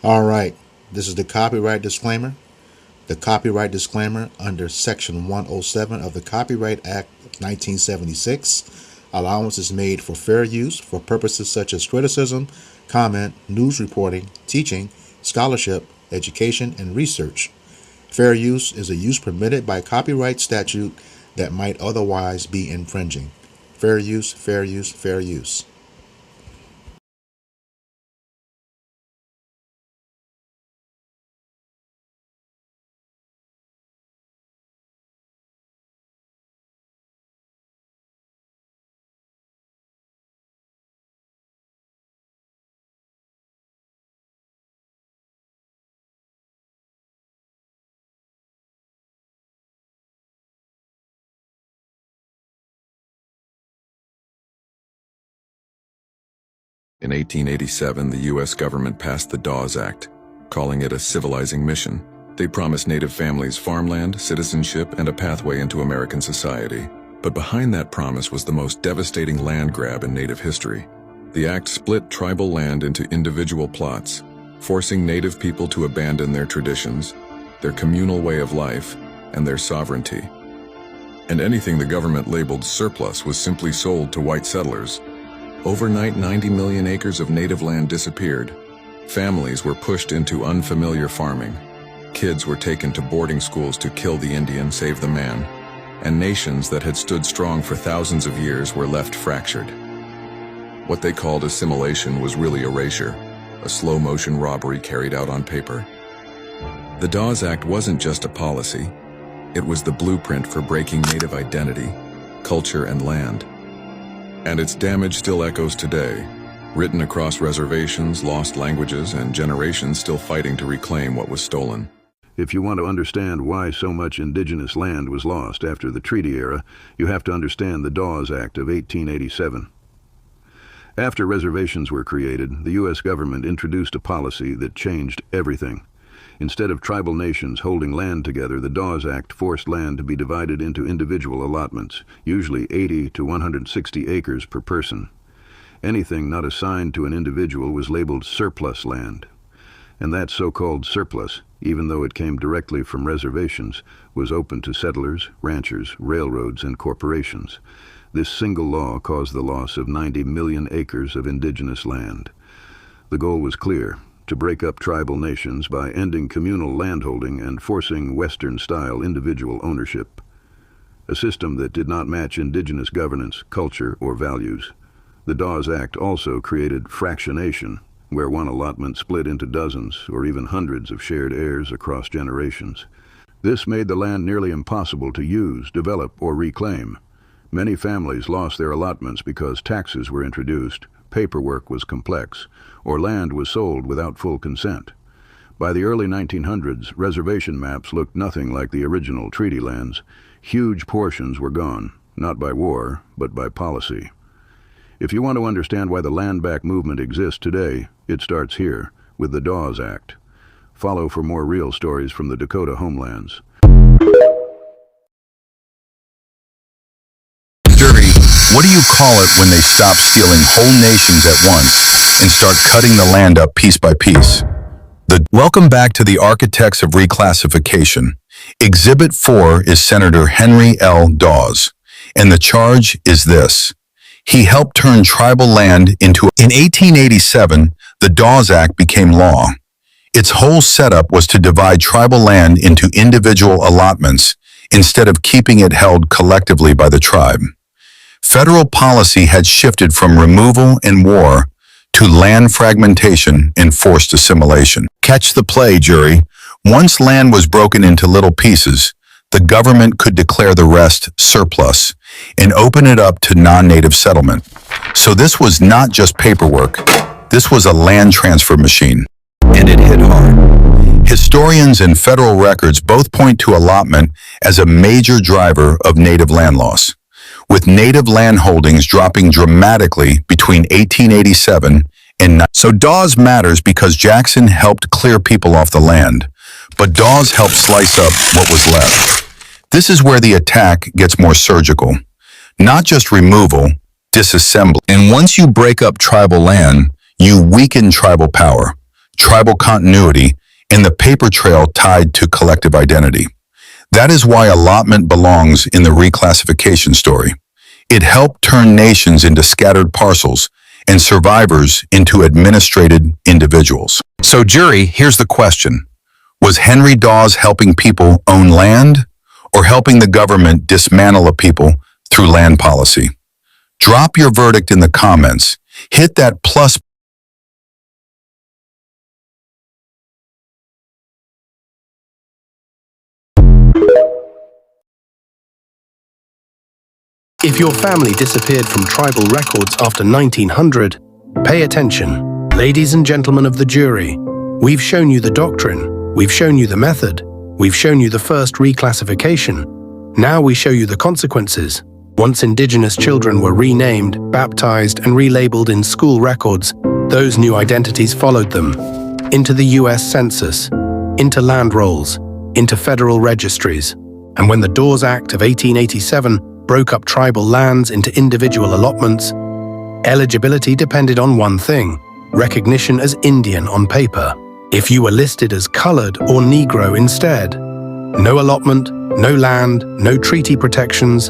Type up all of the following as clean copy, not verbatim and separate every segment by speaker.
Speaker 1: All right, this is the copyright disclaimer. The copyright disclaimer under Section 107 of the Copyright Act of 1976. Allowance is made for fair use for purposes such as criticism, comment, news reporting, teaching, scholarship, education, and research. Fair use is a use permitted by copyright statute that might otherwise be infringing. Fair use, fair use, fair use.
Speaker 2: In 1887, the U.S. government passed the Dawes Act, calling it a civilizing mission. They promised Native families farmland, citizenship, and a pathway into American society. But behind that promise was the most devastating land grab in Native history. The act split tribal land into individual plots, forcing Native people to abandon their traditions, their communal way of life, and their sovereignty. And anything the government labeled surplus was simply sold to white settlers. Overnight, 90 million acres of native land disappeared. Families were pushed into unfamiliar farming. Kids were taken to boarding schools to kill the Indian, save the man. And nations that had stood strong for thousands of years were left fractured. What they called assimilation was really erasure, a slow-motion robbery carried out on paper. The Dawes Act wasn't just a policy. It was the blueprint for breaking Native identity, culture, and land. And its damage still echoes today, written across reservations, lost languages, and generations still fighting to reclaim what was stolen.
Speaker 3: If you want to understand why so much indigenous land was lost after the treaty era, you have to understand the Dawes Act of 1887. After reservations were created, the U.S. government introduced a policy that changed everything. Instead of tribal nations holding land together, the Dawes Act forced land to be divided into individual allotments, usually 80 to 160 acres per person. Anything not assigned to an individual was labeled surplus land. And that so-called surplus, even though it came directly from reservations, was open to settlers, ranchers, railroads, and corporations. This single law caused the loss of 90 million acres of indigenous land. The goal was clear: to break up tribal nations by ending communal landholding and forcing Western-style individual ownership, a system that did not match indigenous governance, culture, or values. The Dawes Act also created fractionation, where one allotment split into dozens or even hundreds of shared heirs across generations. This made the land nearly impossible to use, develop, or reclaim. Many families lost their allotments because taxes were introduced, paperwork was complex, or land was sold without full consent. By the early 1900s, reservation maps looked nothing like the original treaty lands. Huge portions were gone, not by war, but by policy. If you want to understand why the land back movement exists today, it starts here, with the Dawes Act. Follow for more real stories from the Dakota homelands.
Speaker 4: What do you call it when they stop stealing whole nations at once and start cutting the land up piece by piece? Welcome back to the Architects of Reclassification. Exhibit 4 is Senator Henry L. Dawes, and the charge is this. He helped turn tribal land into... In 1887, the Dawes Act became law. Its whole setup was to divide tribal land into individual allotments instead of keeping it held collectively by the tribe. Federal policy had shifted from removal and war to land fragmentation and forced assimilation. Catch the play, jury. Once land was broken into little pieces, the government could declare the rest surplus and open it up to non-native settlement. So this was not just paperwork. This was a land transfer machine. And it hit hard. Historians and federal records both point to allotment as a major driver of native land loss, with native land holdings dropping dramatically between 1887 and... So Dawes matters because Jackson helped clear people off the land, but Dawes helped slice up what was left. This is where the attack gets more surgical. Not just removal, disassembly. And once you break up tribal land, you weaken tribal power. tribal continuity, and the paper trail tied to collective identity. That is why allotment belongs in the reclassification story. It helped turn nations into scattered parcels and survivors into administrated individuals. So jury, here's the question. Was Henry Dawes helping people own land or helping the government dismantle a people through land policy? Drop your verdict in the comments. Hit that plus
Speaker 5: If your family disappeared from tribal records after 1900, pay attention. Ladies and gentlemen of the jury, we've shown you the doctrine, we've shown you the method, we've shown you the first reclassification. Now we show you the consequences. Once indigenous children were renamed, baptized, and relabeled in school records, those new identities followed them into the US Census, into land rolls, into federal registries. And when the Dawes Act of 1887 broke up tribal lands into individual allotments, eligibility depended on one thing: recognition as Indian on paper. If you were listed as colored or Negro instead, no allotment, no land, no treaty protections,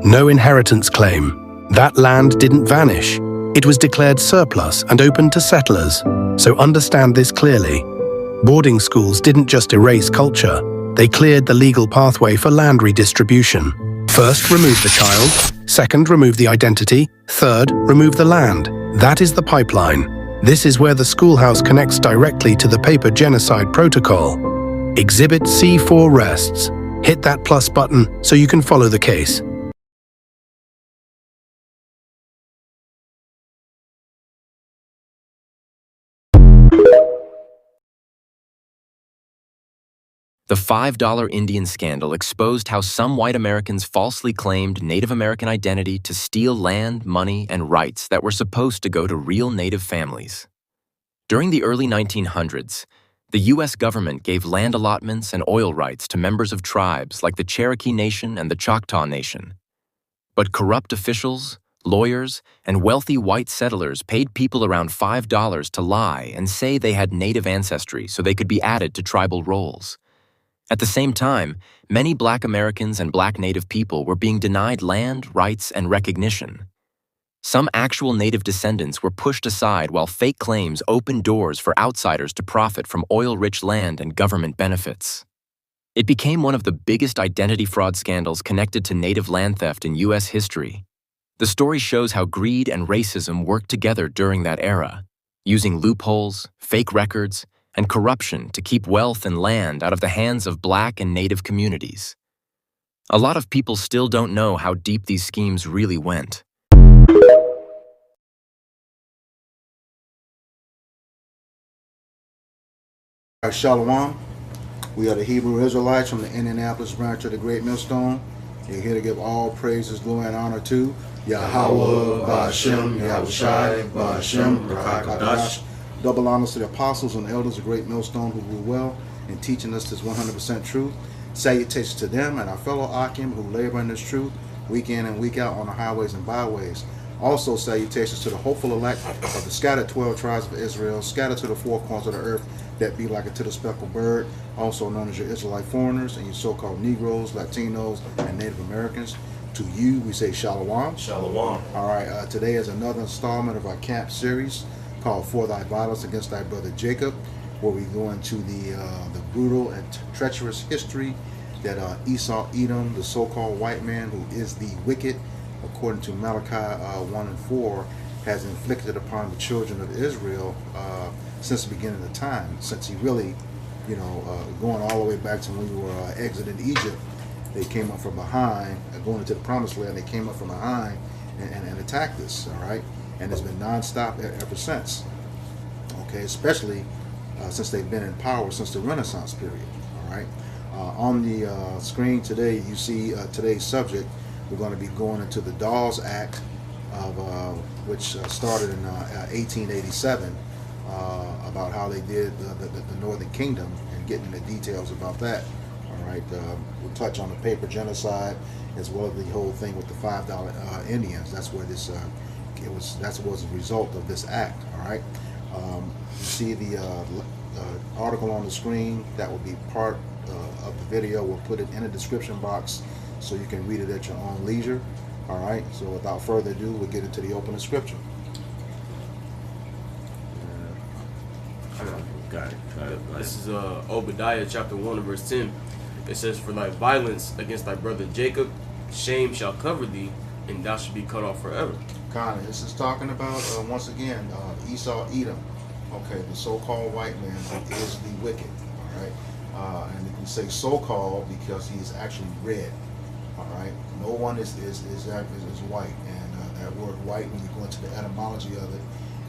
Speaker 5: no inheritance claim. That land didn't vanish. It was declared surplus and open to settlers. So understand this clearly. Boarding schools didn't just erase culture, they cleared the legal pathway for land redistribution. First, remove the child. Second, remove the identity. Third, remove the land. That is the pipeline. This is where the schoolhouse connects directly to the paper genocide protocol. Exhibit C4 rests. Hit that plus button so you can follow the case.
Speaker 6: The $5 Indian scandal exposed how some white Americans falsely claimed Native American identity to steal land, money, and rights that were supposed to go to real Native families. During the early 1900s, the U.S. government gave land allotments and oil rights to members of tribes like the Cherokee Nation and the Choctaw Nation. But corrupt officials, lawyers, and wealthy white settlers paid people around $5 to lie and say they had Native ancestry so they could be added to tribal rolls. At the same time, many Black Americans and Black Native people were being denied land, rights, and recognition. Some actual Native descendants were pushed aside while fake claims opened doors for outsiders to profit from oil-rich land and government benefits. It became one of the biggest identity fraud scandals connected to Native land theft in U.S. history. The story shows how greed and racism worked together during that era, using loopholes, fake records, and corruption to keep wealth and land out of the hands of Black and Native communities. A lot of people still don't know how deep these schemes really went.
Speaker 1: Shalom. We are the Hebrew Israelites from the Indianapolis branch of the Great Millstone. We're here to give all praises, glory, and honor to Yahweh, Ba'ashem, Yahushai, Ba'ashem, Rakakadash. Double honors to the apostles and elders of Great Millstone who rule well in teaching us this 100% truth. Salutations to them and our fellow Akim who labor in this truth week in and week out on the highways and byways. Also salutations to the hopeful elect of the scattered 12 tribes of Israel, scattered to the four corners of the earth that be like a to the speckled bird, also known as your Israelite foreigners and your so-called Negroes, Latinos, and Native Americans. To you, we say Shalom.
Speaker 7: Shalom.
Speaker 1: All right, today is another installment of our camp series called For Thy Violence Against Thy Brother Jacob, where we go into the brutal and treacherous history that Esau Edom, the so-called white man who is the wicked, according to Malachi 1 and 4, has inflicted upon the children of Israel since the beginning of time, since he really, going all the way back to when we were exiting Egypt. They came up from behind, going into the promised land, they came up from behind and attacked us, all right? And it's been nonstop ever since, okay? Especially since they've been in power since the Renaissance period, all right? On the screen today, you see today's subject. We're going to be going into the Dawes Act, of which started in 1887, about how they did the Northern Kingdom, and getting the details about that. All right, we'll touch on the paper genocide as well as the whole thing with the $5 Indians. That's where this that was a result of this act. All right, see the article on the screen. That will be part of the video. We'll put it in the description box so you can read it at your own leisure. All right, so without further ado, we'll get into the opening scripture.
Speaker 7: Got it. This is Obadiah chapter 1 and verse 10. It says, "For thy violence against thy brother Jacob, shame shall cover thee, and thou shalt be cut off forever."
Speaker 1: Kind of. This is talking about, once again, Esau, Edom. Okay, the so-called white man who is the wicked. All right, and you can say so-called because he is actually red. All right, no one is white, and that word white, when you go into the etymology of it,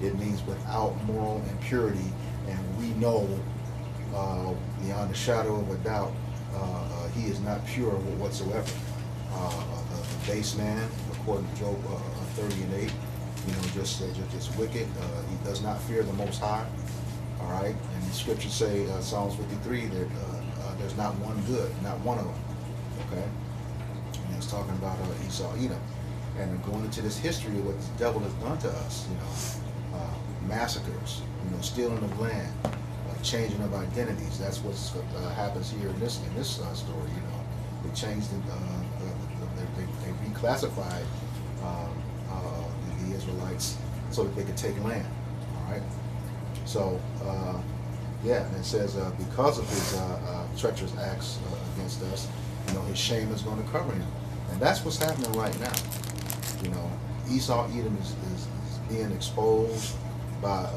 Speaker 1: it means without moral impurity, and we know beyond a shadow of a doubt he is not pure whatsoever. The base man, according to Job 30 and 8, just wicked. He does not fear the Most High. All right, and the scriptures say, Psalms 53, that there's not one good, not one of them. Okay. And it's talking about Esau, Edom, and going into this history of what the devil has done to us. Massacres, stealing of land, changing of identities. That's what happens here in this story. They changed it. They reclassified the Israelites so that they could take land. All right. So and it says because of his treacherous acts against us, his shame is going to cover him. And that's what's happening right now. Esau, Edom is being exposed by,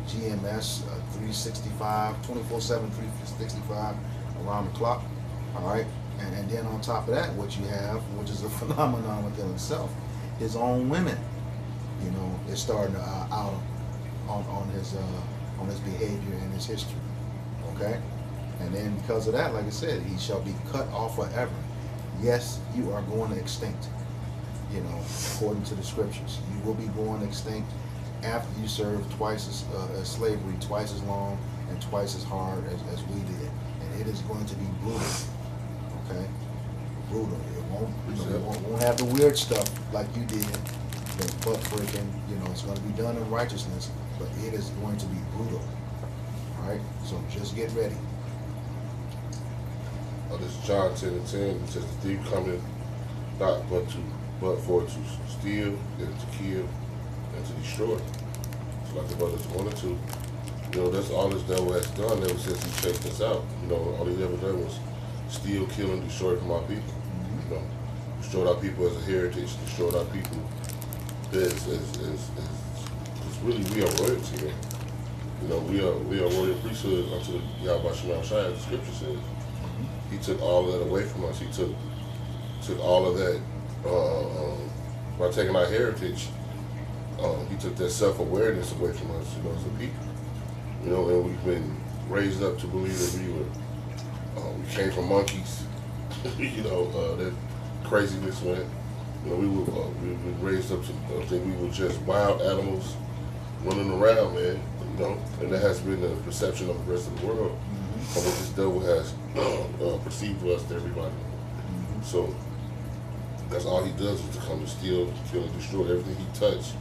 Speaker 1: GMS 365, 24/7, 365, around the clock. All right. And then on top of that, what you have, which is a phenomenon within itself, his own women, is starting to out on his behavior and his history. Okay. And then because of that, like I said, he shall be cut off forever. Yes, you are going to extinct, according to the scriptures. You will be going extinct after you serve twice as slavery, twice as long and twice as hard as we did. And it is going to be brutal. Okay? Brutal. It won't have the weird stuff like you did, the butt breaking, it's going to be done in righteousness, but it is going to be brutal. All right? So just get ready.
Speaker 8: This is John 10 and 10. It says, "The thief cometh not but for to steal, and to kill, and to destroy." So like the brothers 1 and 2, that's all this devil has done ever since he chased us out. All he ever done was steal, kill, and destroy from our people. Destroyed our people as a heritage, destroyed our people as really we are royalty, man. We are royal priesthood unto Yahweh Shema Shai, as the scripture says. He took all of that away from us. He took all of that by taking our heritage. He took that self-awareness away from us, as a people. And we've been raised up to believe that we came from monkeys. That craziness went. We've been raised up to think we were just wild animals running around, man. And that has been the perception of the rest of the world. Of what this devil has perceived to us, to everybody. So that's all he does is to come and steal, kill, and destroy. Everything he touched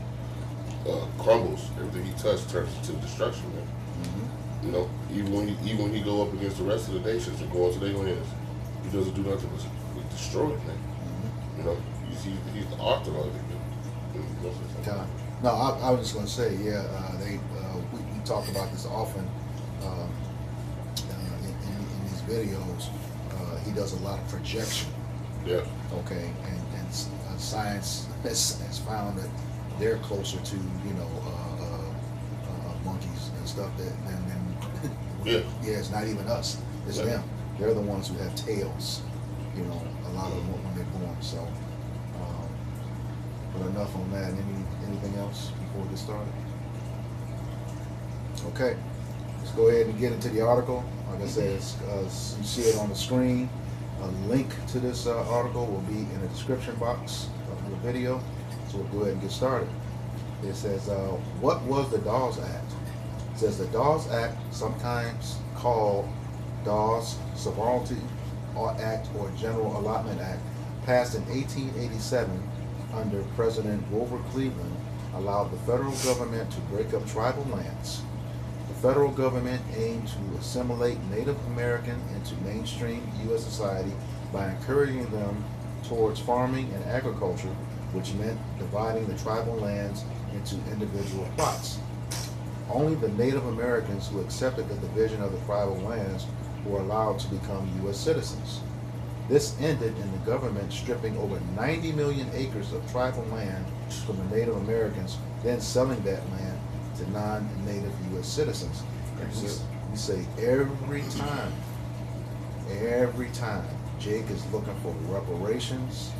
Speaker 8: crumbles. Everything he touched turns into destruction, man. Even when he go up against the rest of the nations and go into their lands, he doesn't do nothing but destroy it, man. He's the author of it.
Speaker 1: No, I was just going to say, we talk about this often. In these videos, he does a lot of projection.
Speaker 8: Yeah.
Speaker 1: Okay, and science has found that they're closer to monkeys and stuff than it's not even us. It's them. They're the ones who have tails. A lot of them when they're born. So, but enough on that. Anything else before we get started? Okay. Let's go ahead and get into the article. Like I said, you see it on the screen. A link to this article will be in the description box of the video. So we'll go ahead and get started. It says, what was the Dawes Act? It says the Dawes Act, sometimes called Dawes Sovereignty Act or General Allotment Act, passed in 1887 under President Grover Cleveland, allowed the federal government to break up tribal lands federal government aimed to assimilate Native American into mainstream U.S. society by encouraging them towards farming and agriculture, which meant dividing the tribal lands into individual plots. Only the Native Americans who accepted the division of the tribal lands were allowed to become U.S. citizens. This ended in the government stripping over 90 million acres of tribal land from the Native Americans, then selling that land to non-Native U.S. citizens. And we say every time, Jake is looking for reparations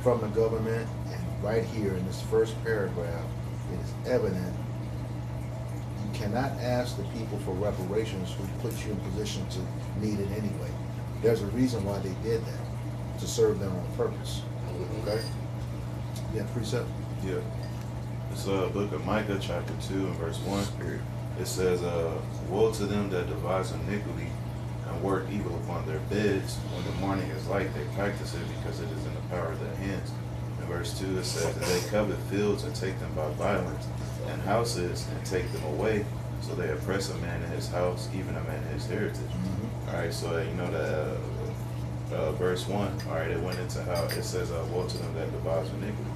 Speaker 1: from the government, and right here in this first paragraph, it is evident you cannot ask the people for reparations who put you in position to need it anyway. There's a reason why they did that, to serve them on purpose. Okay? Yeah, precept?
Speaker 9: Yeah. It's book of Micah, chapter 2, and verse 1. It says, woe to them that devise iniquity and work evil upon their beds. When the morning is light, they practice it because it is in the power of their hands. In verse 2, it says that they covet fields and take them by violence, and houses and take them away. So they oppress a man in his house, even a man in his heritage. All right, so you know that verse 1, all right, it went into how it says, woe to them that devise iniquity.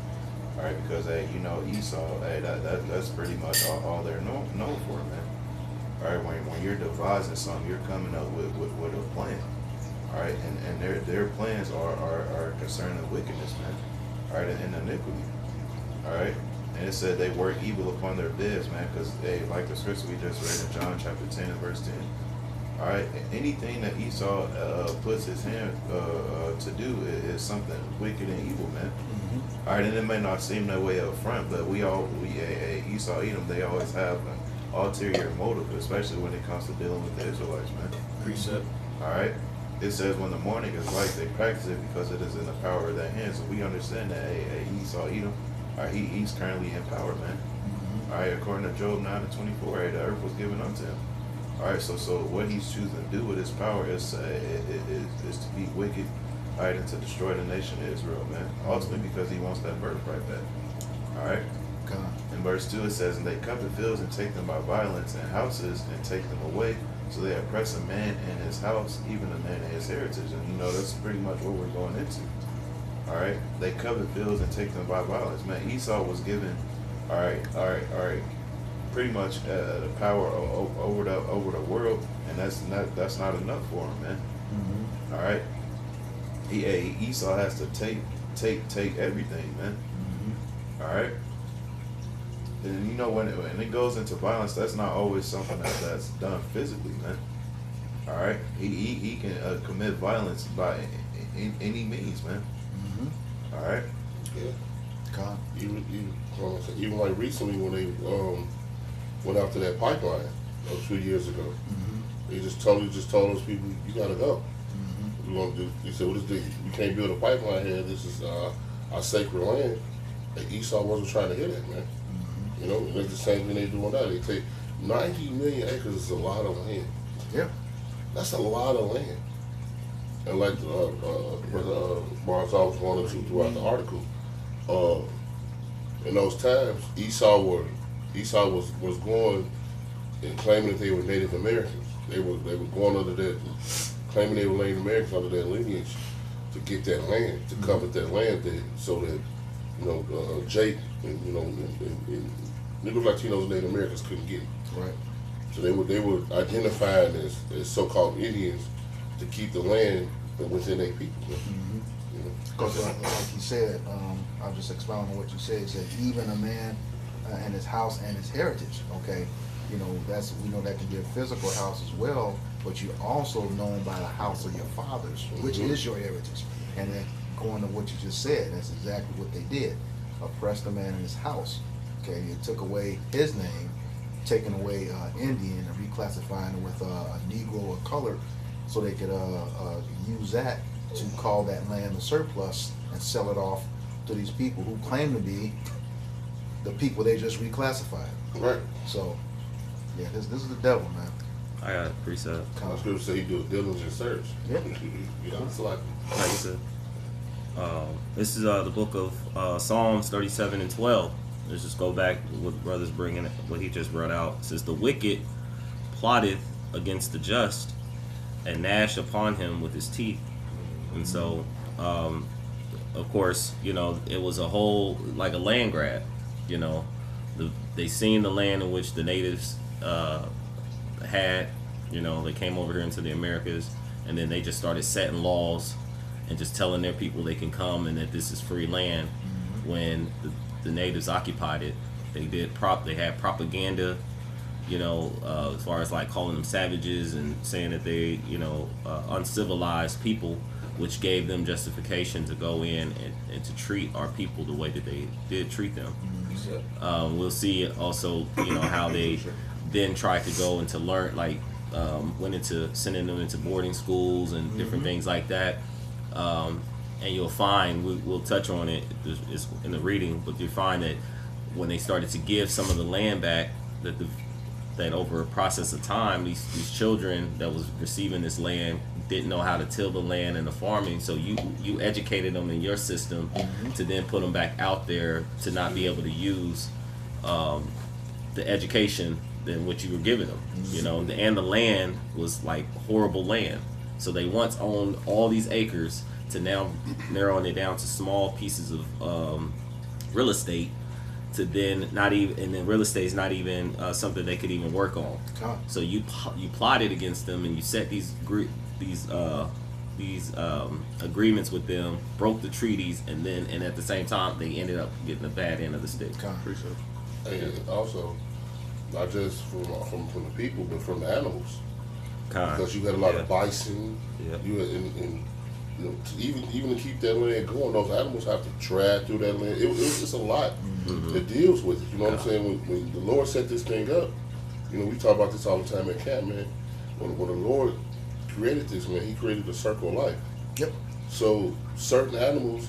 Speaker 9: All right, because you know, Esau, that's pretty much all they're known for, man. All right, when you're devising something, you're coming up with a plan. All right, and their plans are concerning wickedness, man. All right, and iniquity. All right, and it said they work evil upon their beds, man, because they, like the scripture we just read in John chapter 10 and verse 10. All right, anything that Esau puts his hand to do is something wicked and evil, man. All right, and it may not seem that way up front, but Esau, Edom, they always have an ulterior motive, especially when it comes to dealing with the Israelites, man.
Speaker 7: Precept.
Speaker 9: All right, it says when the morning is light, they practice it because it is in the power of their hands. So we understand that Esau, Edom, all right, he's currently in power, man. All right, according to Job 9 and 24, the earth was given unto him. All right, so what he's choosing to do with his power is to be wicked, all right, and to destroy the nation of Israel, man. Ultimately, because he wants that birthright back. All right. In verse 2, it says, and they covet fields and take them by violence, and houses and take them away. So they oppress a man in his house, even a man in his heritage. And you know, that's pretty much what we're going into. All right. They covet fields and take them by violence, man. Esau was given, all right. Pretty much the power over the world, and that's not enough for him, man. All right, Esau has to take everything, man. All right, and you know when it goes into violence, that's not always something that's done physically, man. All right, he can commit violence by any means, man. All right,
Speaker 8: yeah. Even like recently when they went after that pipeline a few years ago. They just told those people, you gotta go. We gonna do. He said, "What is this? You can't build a pipeline here. This is our sacred land." And Esau wasn't trying to hear that, man. You know, and it's the same thing they do now. They take 90 million acres is a lot of land.
Speaker 1: Yeah,
Speaker 8: that's a lot of land. And like Brother Barnes was going into throughout the article, in those times, Esau was going and claiming that they were Native Americans. They were going under that, claiming they were Native Americans under that lineage to get that land, to covet that land, so that Jake and and niggas Latinos, Native Americans couldn't get it.
Speaker 1: right.
Speaker 8: So they were identified as so-called Indians to keep the land within their people.
Speaker 1: Because like you said, I'll just expound on what you said. He said even a man and his house and his heritage. Okay, we know that can be a physical house as well, but you're also known by the house of your fathers, which is your heritage. And then going to what you just said, that's exactly what they did. Oppressed the man in his house. Okay, you took away his name, taking away Indian and reclassifying it with a Negro or color, so they could use that to call that land a surplus and sell it off to these people who claim to be the people they just reclassified.
Speaker 8: Right.
Speaker 1: So, yeah, this is the devil, man.
Speaker 10: I got a precept.
Speaker 8: I was going to say he do a diligent search.
Speaker 1: Yeah.
Speaker 8: It's like
Speaker 10: Like you said. This is the book of Psalms 37 and 12. Let's just go back to what the brother's bringing, what he just brought out. It says, the wicked plotteth against the just, and gnash upon him with his teeth. And so, of course, it was a whole, like a land grab. They seen the land in which the natives had. They came over here into the Americas, and then they just started setting laws and just telling their people they can come and that this is free land. When the natives occupied it, they had propaganda, as far as like calling them savages and saying that they, uncivilized people, which gave them justification to go in and to treat our people the way that they did treat them. We'll see also, how they then tried to go into learn, like, went into sending them into boarding schools and different things like that. And you'll find, we'll touch on it in the reading, but you'll find that when they started to give some of the land back, that over a process of time, these children that was receiving this land didn't know how to till the land and the farming, so you educated them in your system to then put them back out there to not be able to use the education than what you were giving them, and the land was like horrible land. So they once owned all these acres to now narrowing it down to small pieces of real estate, to then not even, and then real estate is not even something they could even work on. So you plotted against them and you set these agreements with them, broke the treaties, and at the same time they ended up getting the bad end of the stick.
Speaker 8: And also, not just from the people, but from the animals. Because you had a lot of bison. You had, and even to keep that land going, those animals have to drag through that land. It's a lot that deals with it. You know what I'm saying? When the Lord set this thing up, we talk about this all the time at camp, man. When the Lord created this, man, He created a circle of life.
Speaker 1: Yep.
Speaker 8: So certain animals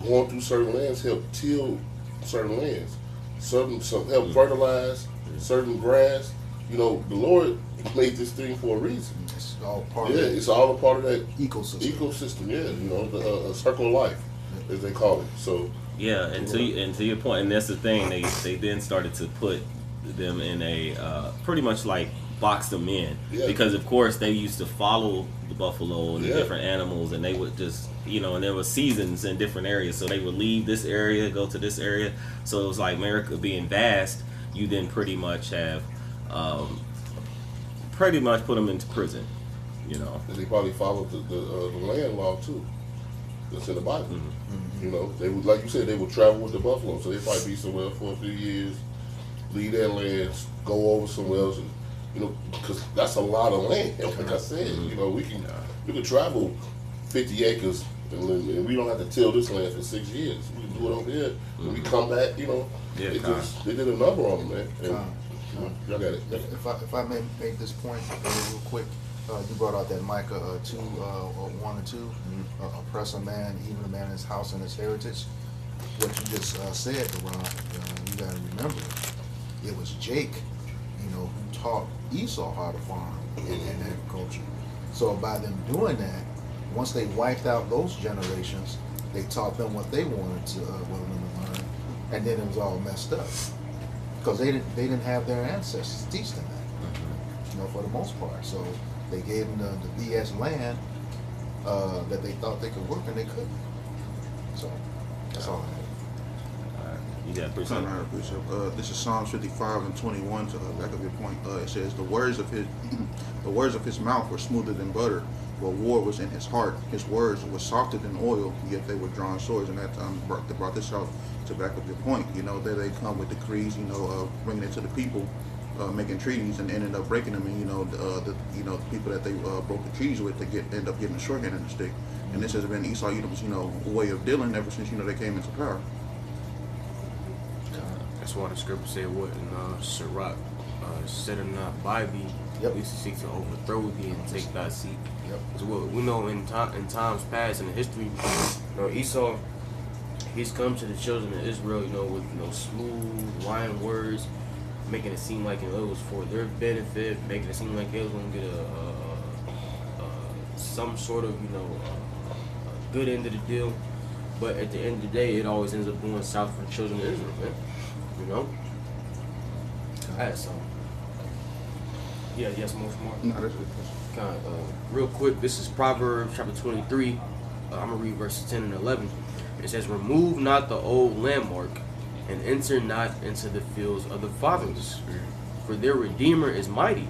Speaker 8: going through certain lands help till certain lands. Some help fertilize certain grass. The Lord made this thing for a reason.
Speaker 1: It's all part
Speaker 8: it's all a part of that
Speaker 1: ecosystem.
Speaker 8: A circle of life, as they call it. So
Speaker 10: and to your point, and that's the thing, they then started to put them in a pretty much like box them in, because of course they used to follow the buffalo and the different animals, and they would just and there were seasons in different areas, so they would leave this area, go to this area. So it was like America being vast, you then pretty much have pretty much put them into prison.
Speaker 8: And they probably followed the land law too. That's in the Bible. They would, like you said, they would travel with the buffalo, so they'd probably be somewhere for a few years, leave their land, go over somewhere else, and, because that's a lot of land. Like I said, we can travel 50 acres and we don't have to till this land for 6 years. We can do it over here. When we come back, they did a number on them, man. And, y'all got it.
Speaker 1: If I may make this point real quick, you brought out that Micah 2, 1 and 2, oppress a man, even a man in his house and his heritage. What you just said, Ron, you got to remember, it was Jake, who taught Esau how to farm and agriculture. So by them doing that, once they wiped out those generations, they taught them what they wanted to learn, and then it was all messed up because they didn't have their ancestors to teach them that, for the most part. So they gave them the BS land that they thought they could work and they couldn't. So that's all I have.
Speaker 10: You got
Speaker 11: Precept. This is Psalms 55 and 21. To the back of your point, it says the words of his mouth were smoother than butter, but war was in his heart. His words were softer than oil, yet they were drawn swords. And that brought this out to back up your point. There they come with decrees, bringing it to the people, making treaties, and ended up breaking them. And the people that they broke the treaties with, end up getting a short end of the stick. And this has been Esau Edom's way of dealing ever since they came into power.
Speaker 7: That's why the scripture said what in Sirach, said it not by thee, at least seek to overthrow thee and take thy seat. So what we know in times past in the history, Esau, he's come to the children of Israel, with smooth, lying words, making it seem like it was for their benefit, making it seem like they was gonna get some sort of a good end of the deal. But at the end of the day, it always ends up going south for the children of Israel, man. I had some. Yes, more.
Speaker 11: No, that's it.
Speaker 7: Kind of, real quick, this is Proverbs chapter 23. I'm going to read verses 10 and 11. It says, remove not the old landmark, and enter not into the fields of the fatherless. For their Redeemer is mighty.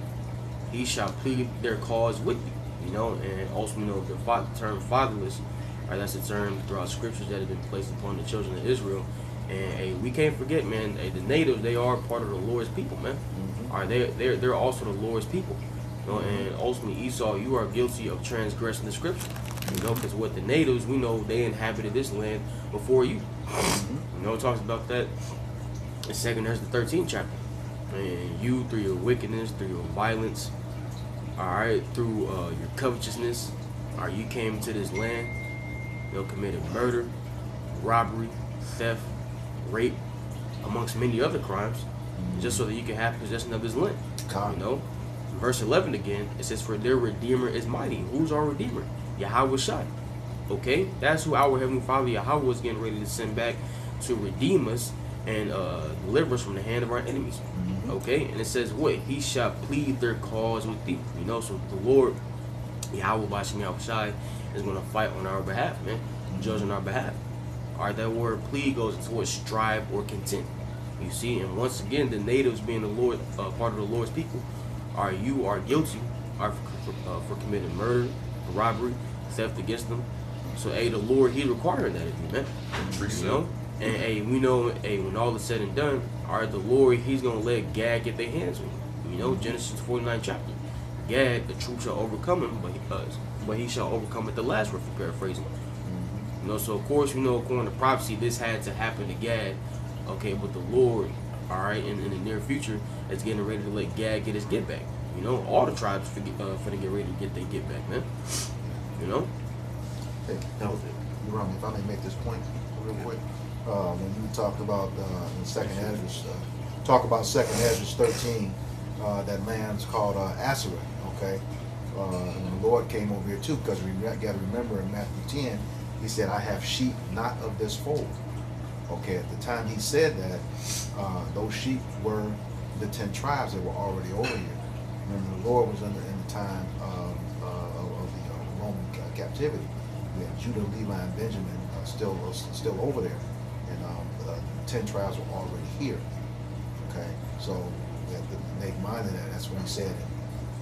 Speaker 7: He shall plead their cause with thee. You know, and also, you know, the term fatherless, right, that's a term throughout scriptures that have been placed upon the children of Israel. And hey, we can't forget, man, hey, the natives, they are part of the Lord's people, man. All right, they're also the Lord's people. You know, and ultimately, Esau, you are guilty of transgressing the scripture. You know, because what the natives, we know they inhabited this land before you. You know, it talks about that in 2 Ezra the 13th chapter. And you, through your wickedness, through your violence, all right, through your covetousness, all right, you came to this land, you know, committed murder, robbery, theft, rape, amongst many other crimes, just so that you can have possession of this land. You know, verse 11 again, it says, for their Redeemer is mighty. Who's our Redeemer? Yahweh Shai. Okay, that's who our Heavenly Father Yahweh was getting ready to send back to redeem us and deliver us from the hand of our enemies. Okay, and it says what? He shall plead their cause with thee. You know, so the Lord Yahweh Bashem Yahweh Shai is going to fight on our behalf, man, judge on our behalf. All right, that word plead goes towards strive or contend. You see, and once again, the natives being the Lord, part of the Lord's people, you are guilty for committing murder, robbery, theft against them. So, the Lord, He's requiring that of you, man. You know, and we know, when all is said and done, the Lord, He's gonna let Gad get their hands on you. You know, Genesis 49 chapter. Gad, the truth shall overcome him, but he shall overcome at the last word, for paraphrasing. You know, so of course, you know, according to prophecy, this had to happen to Gad. Okay, but the Lord, all right, in the near future, is getting ready to let Gad get his get back. You know, all the tribes for to get ready to get their get back, man. You know.
Speaker 1: Hey, now, Rami, if I may make this point real quick, when you talked about in Second Ezra, talk about Second Ezra 13, that land's called Asherah. Okay, and the Lord came over here too, because we got to remember in Matthew 10, He said, "I have sheep not of this fold." Okay, at the time He said that, those sheep were the 10 tribes that were already over here. Remember, the Lord was in the time of the Roman captivity. We had Judah, Levi, and Benjamin still over there, and the 10 tribes were already here. Okay, so we have to make mind of that. That's what He said in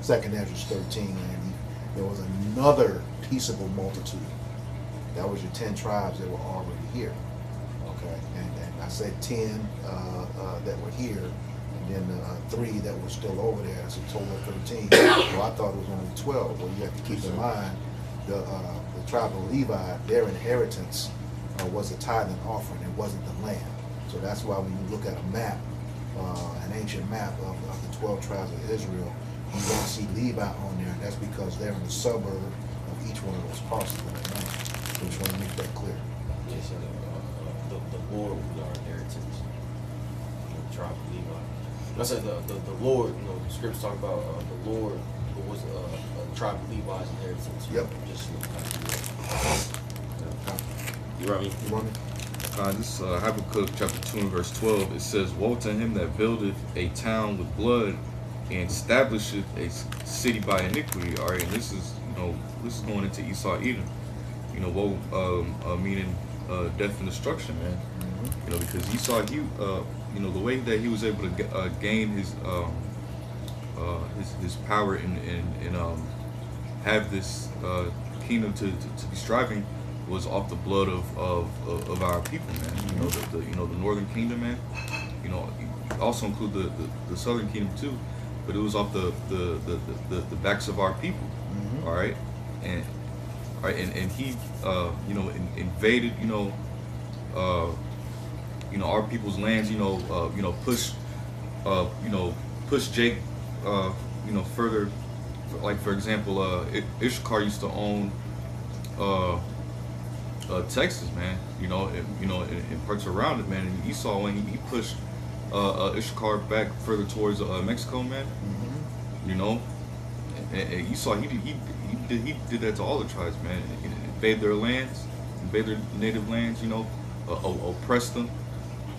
Speaker 1: 2 Ezra 13, and there was another peaceable multitude. That was your 10 tribes that were already here. Okay, and I said 10 that were here, and then 3 that were still over there. That's a total of 13. Well, I thought it was only 12. Well, you have to keep in mind the tribe of Levi, their inheritance was a tithe and offering. It wasn't the land. So that's why when you look at a map, an ancient map of the 12 tribes of Israel, you don't see Levi on there. That's because they're in the suburb of each one of those parcels of the land. So just want to make that clear.
Speaker 7: Yes, the Lord was our inheritance. The tribe of Levi. I said the Lord, you know, the scriptures talk about the Lord who was a tribe of Levi's inheritance.
Speaker 1: Yep.
Speaker 7: Just
Speaker 10: You run me?
Speaker 1: You want me?
Speaker 9: This Habakkuk chapter 2 and verse 12, it says, "Woe to him that buildeth a town with blood and establisheth a city by iniquity." All right, and this is going into Esau Edom. You know, woe meaning death and destruction, man. You know, because Esau, the way that he was able to gain his power and have this kingdom to be striving was off the blood of our people, man. You know, the northern kingdom, man. You know, also include the southern kingdom too, but it was off the backs of our people. All right, and he invaded our people's lands. Push Jake further. Like, for example, Issachar used to own Texas, man. In parts around it, man. And Esau, when he pushed Issachar back further towards Mexico, man. You know, and Esau, he did that to all the tribes, man. Invade their lands, invade their native lands. Oppress them.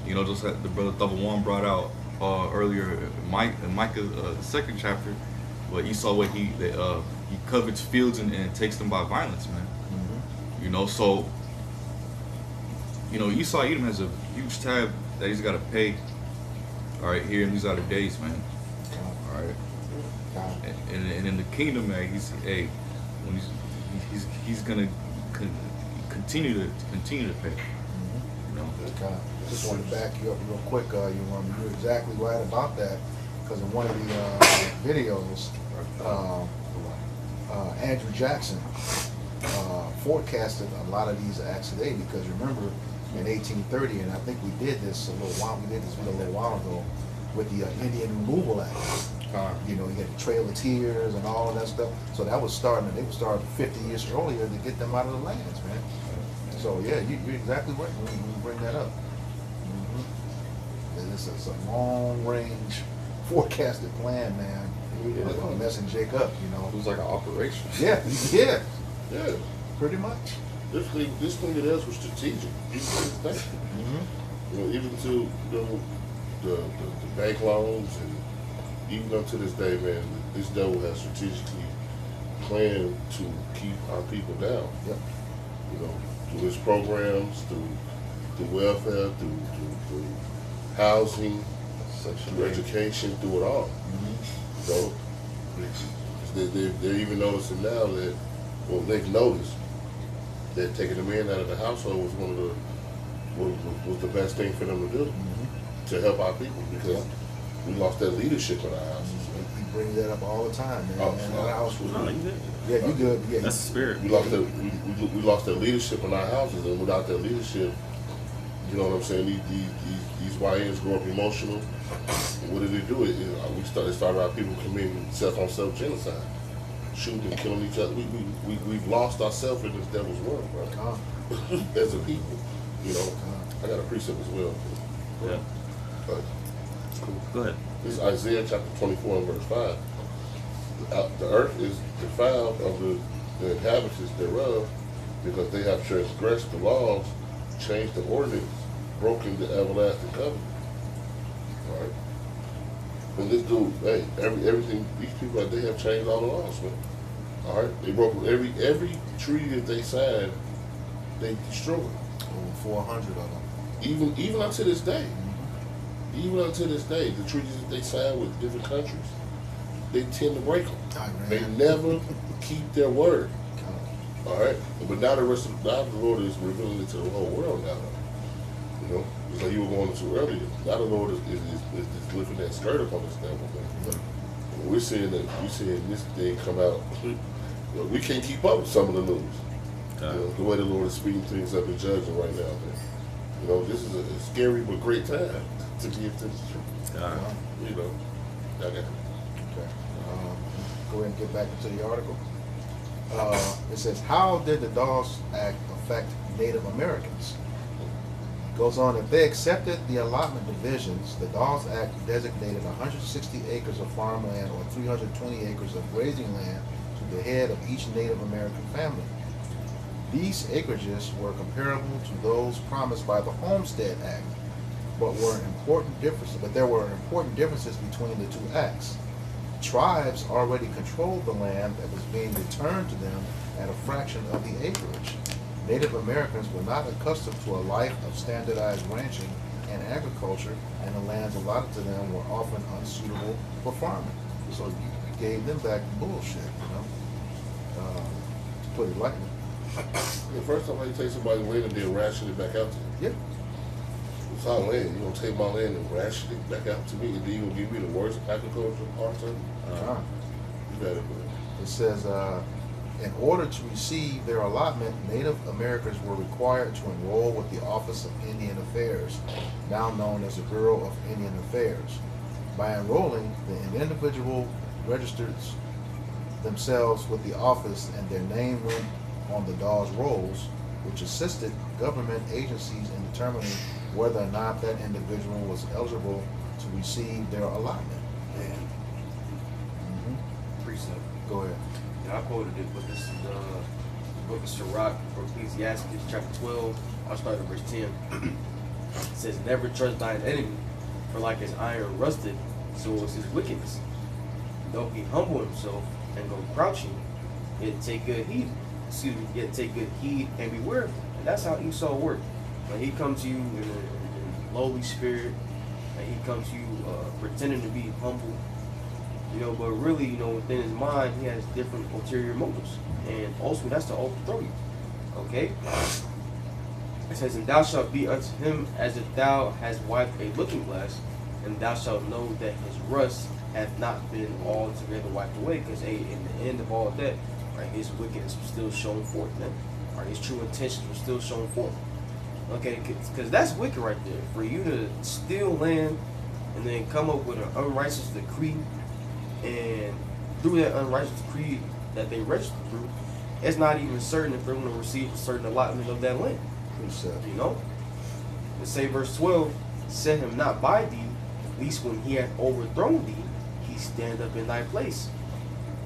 Speaker 9: Just like the brother Double One brought out earlier, in Micah, the 2nd chapter.
Speaker 12: But Esau, what he covets fields and takes them by violence, man.
Speaker 1: Mm-hmm.
Speaker 12: You know, so Esau Edom has a huge tab that he's got to pay. All right, here in these other days, man. All right, and in the kingdom, man, when he's gonna continue to pay.
Speaker 1: Mm-hmm.
Speaker 12: You know.
Speaker 1: Just want to back you up real quick. You're exactly right about that, because in one of the videos, Andrew Jackson forecasted a lot of these acts today. Because remember, in 1830, and I think we did this a little while. We did this video a little while ago with the Indian Removal Act. You know, you had the Trail of Tears and all of that stuff. So that was starting. They were starting 50 years earlier to get them out of the lands, man. So yeah, you're exactly right when you bring that up. Mm-hmm. It's a long-range forecasted plan, man. Messing Jake up, you know.
Speaker 13: It was like an operation.
Speaker 1: Yeah. Pretty much.
Speaker 8: This thing of theirs was strategic.
Speaker 1: Mm-hmm.
Speaker 8: You know, even to the bank loans, and even up to this day, man, this devil has strategically planned to keep our people down.
Speaker 1: Yep.
Speaker 8: You know, through his programs, through welfare, through housing, through education, through it all.
Speaker 1: Mm-hmm.
Speaker 8: So they're even noticing now that, well, they've noticed that taking the man out of the household was the best thing for them to do, to help our people, because we lost that leadership in our houses.
Speaker 1: He brings that up all the time, man. Our house was
Speaker 10: Yeah,
Speaker 1: you good. Yeah,
Speaker 10: that's the spirit.
Speaker 8: We lost that leadership in our houses, and without that leadership, you know what I'm saying? These YNs grow up emotional. And what did they do? It started our people committing self-on-self genocide, shooting and killing each other. We've lost ourselves in this devil's world, bro. As a people, you know. I got a precept as well.
Speaker 10: Yeah.
Speaker 8: But it's cool.
Speaker 10: Go ahead.
Speaker 8: This is Isaiah chapter 24 and verse 5. The earth is defiled of the inhabitants thereof, because they have transgressed the laws, changed the ordinance, broken the everlasting covenant. All right. And this dude, hey, everything, these people, they have changed all the laws, man. All right. They broke every treaty that they signed, they destroyed.
Speaker 1: Over 400 of them.
Speaker 8: Even unto this day. Even unto this day, the treaties that they sign with different countries, they tend to break them. They never keep their word. All right, but now the Lord is revealing it to the whole world now. You know, just like you were going into earlier. Now the Lord is lifting that skirt up on this devil, man. We're seeing this thing come out. You know, we can't keep up with some of the news. You know, the way the Lord is speeding things up and judging right now, man. You know, this is a scary but great time to be into the truth. You know, okay.
Speaker 1: Go ahead and get back into the article. It says, how did the Dawes Act affect Native Americans? It goes on, if they accepted the allotment divisions, the Dawes Act designated 160 acres of farmland or 320 acres of grazing land to the head of each Native American family. These acreages were comparable to those promised by the Homestead Act, but there were important differences between the two acts. Tribes already controlled the land that was being returned to them at a fraction of the acreage. Native Americans were not accustomed to a life of standardized ranching and agriculture, and the lands allotted to them were often unsuitable for farming. So you gave them back bullshit, you know, to put it lightly.
Speaker 8: The first time you take somebody's land and then ration it back out to you.
Speaker 1: Yeah.
Speaker 8: It's our land. You gonna take my land and ration it back out to me, and then you gonna give me the worst agricultural parts of it? You better, man.
Speaker 1: It says, in order to receive their allotment, Native Americans were required to enroll with the Office of Indian Affairs, now known as the Bureau of Indian Affairs. By enrolling, the individual registered themselves with the office, and their name went on the Dawes rolls, which assisted government agencies in determining whether or not that individual was eligible to receive their allotment.
Speaker 7: Precept.
Speaker 1: Go ahead.
Speaker 7: Yeah, I quoted it, but this is the book of Sirach, or Ecclesiastes, chapter 12. I'll start at verse 10. It says, never trust thine enemy, for like his iron rusted, so is his wickedness. though he humble himself and go crouching, yet take good heed. Yet take good heed and beware of him. And that's how Esau worked. When he comes to you in a lowly spirit, and he comes to you pretending to be humble, but really, within his mind, he has different ulterior motives. And ultimately, that's to overthrow you. Okay? It says, and thou shalt be unto him as if thou hast wiped a looking glass, and thou shalt know that his rust hath not been altogether wiped away, because in the end of all that, right, his wickedness was still shown forth, man. Right, his true intentions were still shown forth. Okay, because that's wicked right there. For you to steal land and then come up with an unrighteous decree, and through that unrighteous decree that they registered through, it's not even certain if they're going to receive a certain allotment of that land. Let's say verse 12, set him not by thee, least when he hath overthrown thee, he stand up in thy place.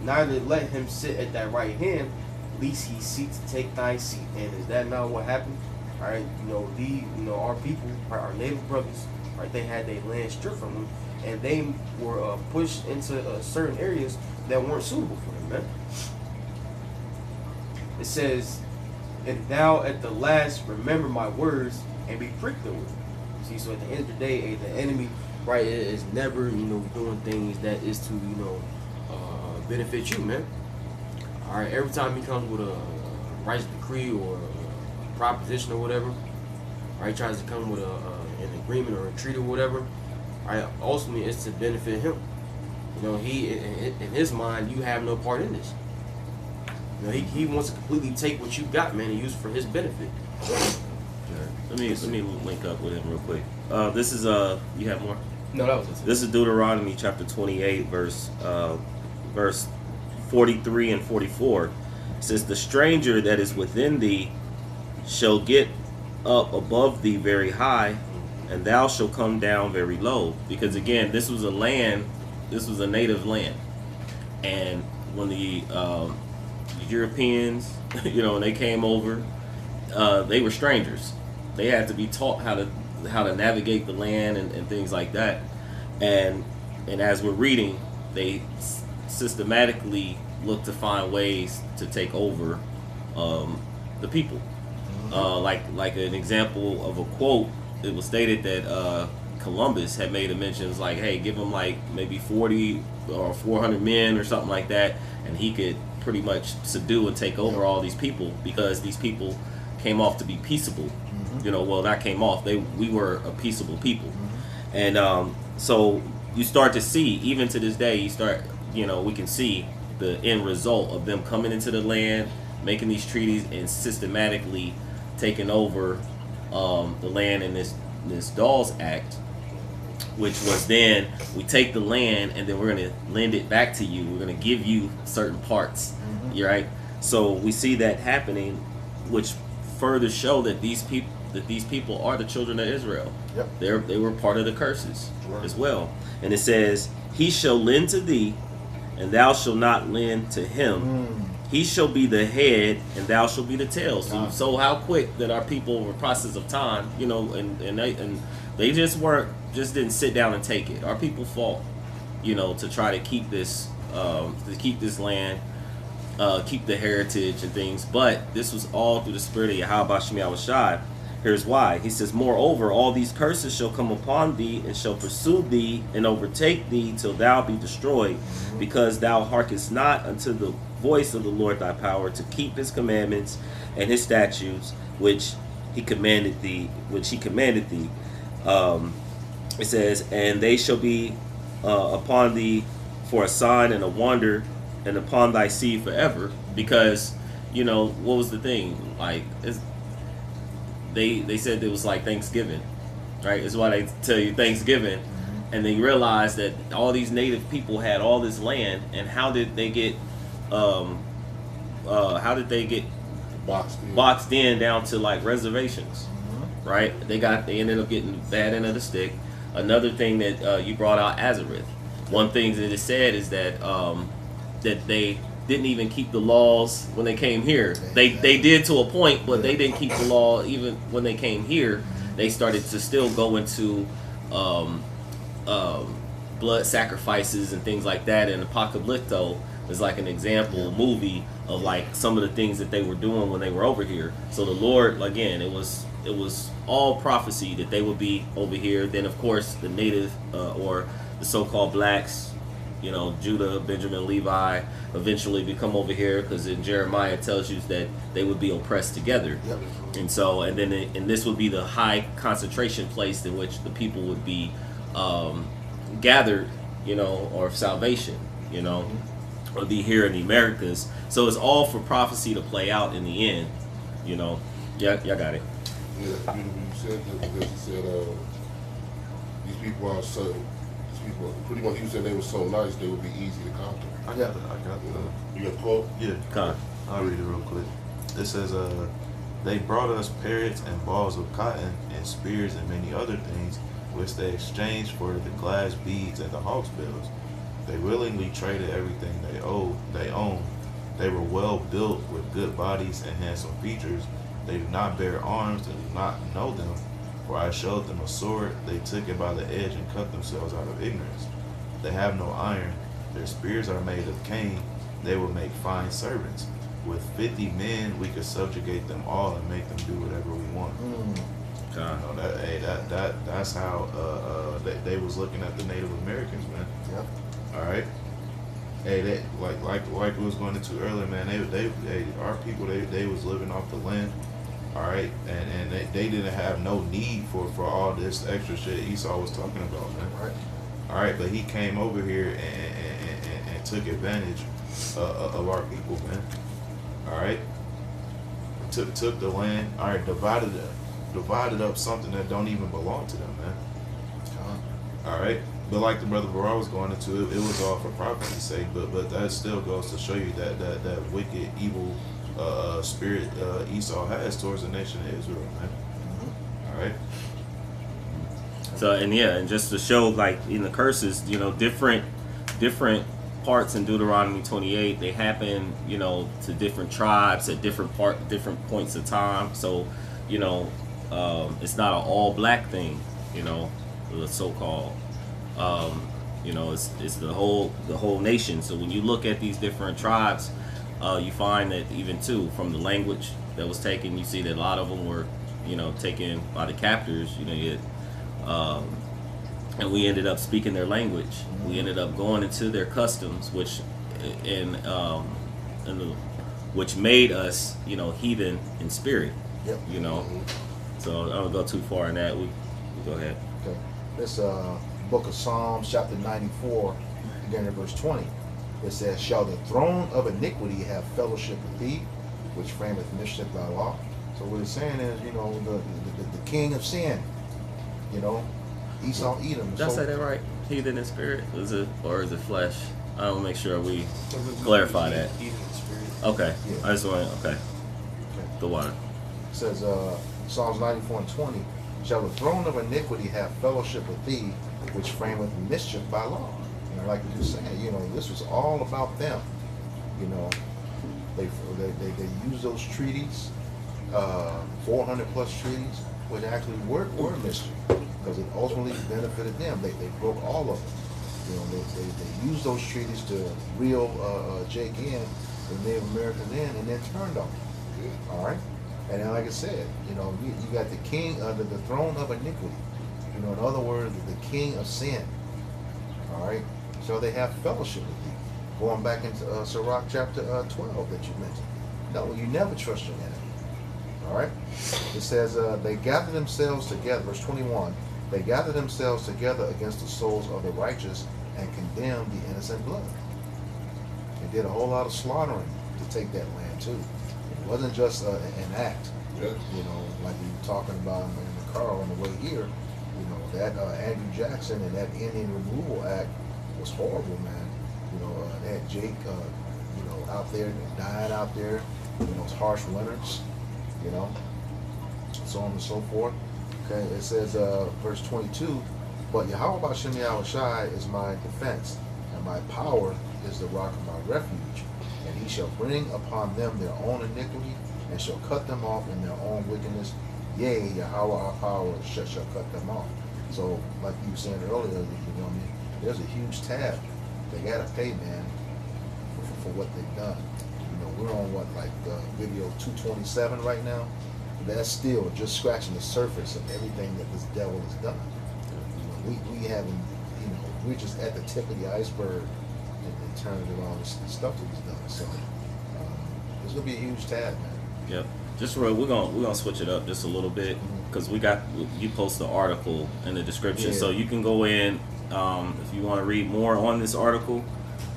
Speaker 7: Neither let him sit at thy right hand, least he seek to take thy seat. And is that not what happened? All right, our people, our native brothers, right? They had their land stripped from them, and they were pushed into certain areas that weren't suitable for them, man. It says, and thou at the last remember my words and be pricked therewith. See, so at the end of the day, the enemy, right, is never, doing things that is to, benefit you, man. All right, every time he comes with a righteous decree or a proposition or whatever, right, he tries to come with an agreement or a treaty or whatever, right, ultimately it's to benefit him. He in his mind, you have no part in this. He wants to completely take what you got, man, and use it for his benefit.
Speaker 10: Let me link up with him real quick. This is you have more?
Speaker 7: No, that was it.
Speaker 10: This is Deuteronomy chapter 28, verse 43 and 44. It says, the stranger that is within thee shall get up above thee very high, and thou shalt come down very low. Because again, this was a native land, and when the Europeans, when they came over, they were strangers. They had to be taught how to navigate the land and things like that. And as we're reading, they systematically look to find ways to take over the people. Like an example of a quote, it was stated that Columbus had made a mention, it's like, hey, give him like maybe 40 or 400 men or something like that, and he could pretty much subdue and take over all these people, because these people came off to be peaceable. Well, not came off, we were a peaceable people. And so you start to see, even to this day, we can see the end result of them coming into the land, making these treaties, and systematically taking over the land in this Dawes Act, which was then we take the land and then we're going to lend it back to you. We're going to give you certain parts, right? So we see that happening, which further show that these people are the children of Israel. Yep. They were part of the curses as well. And it says, he shall lend to thee, and thou shalt not lend to him. He shall be the head, and thou shalt be the tail. So how quick that our people, over a process of time, and they just didn't sit down and take it. Our people fought, to try to keep this land, keep the heritage and things. But this was all through the spirit of Yahweh Shem Yahushai. Here's why. He says, moreover, all these curses shall come upon thee, and shall pursue thee, and overtake thee, till thou be destroyed, because thou hearkenest not unto the voice of the Lord thy power, to keep his commandments and his statutes, which he commanded thee. It says, and they shall be upon thee for a sign and a wonder, and upon thy seed forever. Because, what was the thing? Like, they said it was like Thanksgiving, right? That's why they tell you Thanksgiving. And they realized that all these native people had all this land, and how did they get boxed in down to like reservations, right? They ended up getting bad end of the stick. Another thing that you brought out, Azareth. One thing that it said is that that they didn't even keep the laws when they came here. They did to a point, but they didn't keep the law even when they came here. They started to still go into blood sacrifices and things like that. And Apocalypto is like an example movie of like some of the things that they were doing when they were over here. So the Lord, again, it was all prophecy that they would be over here. Then of course the native or the so-called blacks, you know, Judah, Benjamin, Levi, eventually become over here, because in Jeremiah it tells you that they would be oppressed together.
Speaker 1: Yep.
Speaker 10: And so, and then and this would be the high concentration place in which the people would be gathered, you know, or salvation, you know, or be here in the Americas. So it's all for prophecy to play out in the end, you know. Yeah, y'all got it.
Speaker 8: Yeah, you said that because he said these people are so. These people, pretty much, he said they were so nice they would be easy to conquer.
Speaker 9: I got the
Speaker 8: You got the quote?
Speaker 9: Yeah.
Speaker 10: Con.
Speaker 9: I'll read it real quick. It says, they brought us parrots and balls of cotton and spears and many other things, which they exchanged for the glass beads and the hawk's bills. They willingly traded everything they owned. They were well built with good bodies and handsome features. They do not bear arms and do not know them. For I showed them a sword. They took it by the edge and cut themselves out of ignorance. They have no iron. Their spears are made of cane. They will make fine servants. With 50 men, we could subjugate them all and make them do whatever we want. You know, that's how they was looking at the Native Americans, man.
Speaker 1: Yep.
Speaker 9: All right. Hey, they like we was going into earlier, man. They our people, they was living off the land. All right, and they didn't have no need for all this extra shit Esau was talking about, man.
Speaker 1: Right.
Speaker 9: All right, but he came over here and took advantage of our people, man. All right, took the land. All right, divided up something that don't even belong to them, man. All right, but like the brother Barra was going into, it was all for prophecy's sake, but that still goes to show you that wicked, evil spirit Esau has towards the nation of Israel, man. All right.
Speaker 10: So and just to show, like in the curses, you know, different parts in Deuteronomy 28, they happen, you know, to different tribes at different points of time. So, you know, it's not an all black thing, you know, the so-called. You know, it's the whole nation. So when you look at these different tribes, you find that even too from the language that was taken, you see that a lot of them were, you know, taken by the captors. You know, and we ended up speaking their language. We ended up going into their customs, which which made us, you know, heathen in spirit.
Speaker 1: Yep.
Speaker 10: You know, so I don't go too far in that. We go ahead.
Speaker 1: Okay. This book of Psalms, chapter 94, beginning at verse 20. It says, "Shall the throne of iniquity have fellowship with thee, which frameth mischief by law?" So what it's saying is, you know, the king of sin, you know, Esau, Edom.
Speaker 10: Did I say that right? Heathen in spirit? Is it flesh? I want to make sure we clarify that. Okay.
Speaker 1: Yeah.
Speaker 10: I just want to, okay. Go on.
Speaker 1: It says, Psalms 94 and 20, "Shall the throne of iniquity have fellowship with thee, which frameth mischief by law?" You know, like you were saying, you know, this was all about them. You know, they used those treaties, 400 plus treaties, which actually were mischief, because it ultimately benefited them. They broke all of them. You know, they used those treaties to reel Jake in, the Native Americans in, and then turned on them. All right? And then, like I said, you know, you got the king under the throne of iniquity. You know, in other words, the king of sin. All right? So they have fellowship with you. Going back into Sirach chapter 12 that you mentioned. No, you never trust your enemy. All right? It says, they gather themselves together, verse 21, "They gather themselves together against the souls of the righteous and condemn the innocent blood." They did a whole lot of slaughtering to take that land too. It wasn't just an act. You know, like we were talking about in the car on the way here. You know, that Andrew Jackson and that Indian Removal Act was horrible, man. You know, they had Jake, you know, out there dying out there in those harsh winters. You know, so on and so forth. Okay, it says, verse 22, "But Yahweh B'Shem Yahushai is my defense, and my power is the rock of my refuge. And he shall bring upon them their own iniquity, and shall cut them off in their own wickedness. Yea, Yahweh our power shall cut them off." So, like you were saying earlier, you know what I mean? there's a huge tab they gotta pay, man, for what they've done. You know, we're on video 227 right now. That's still just scratching the surface of everything that this devil has done. You know, we haven't, you know, we're just at the tip of the iceberg in terms of all this stuff that he's done. So there's gonna be a huge tab, man.
Speaker 10: Yep. Just we're gonna switch it up just a little bit because you post the article in the description, so you can go in if you want to read more on this article.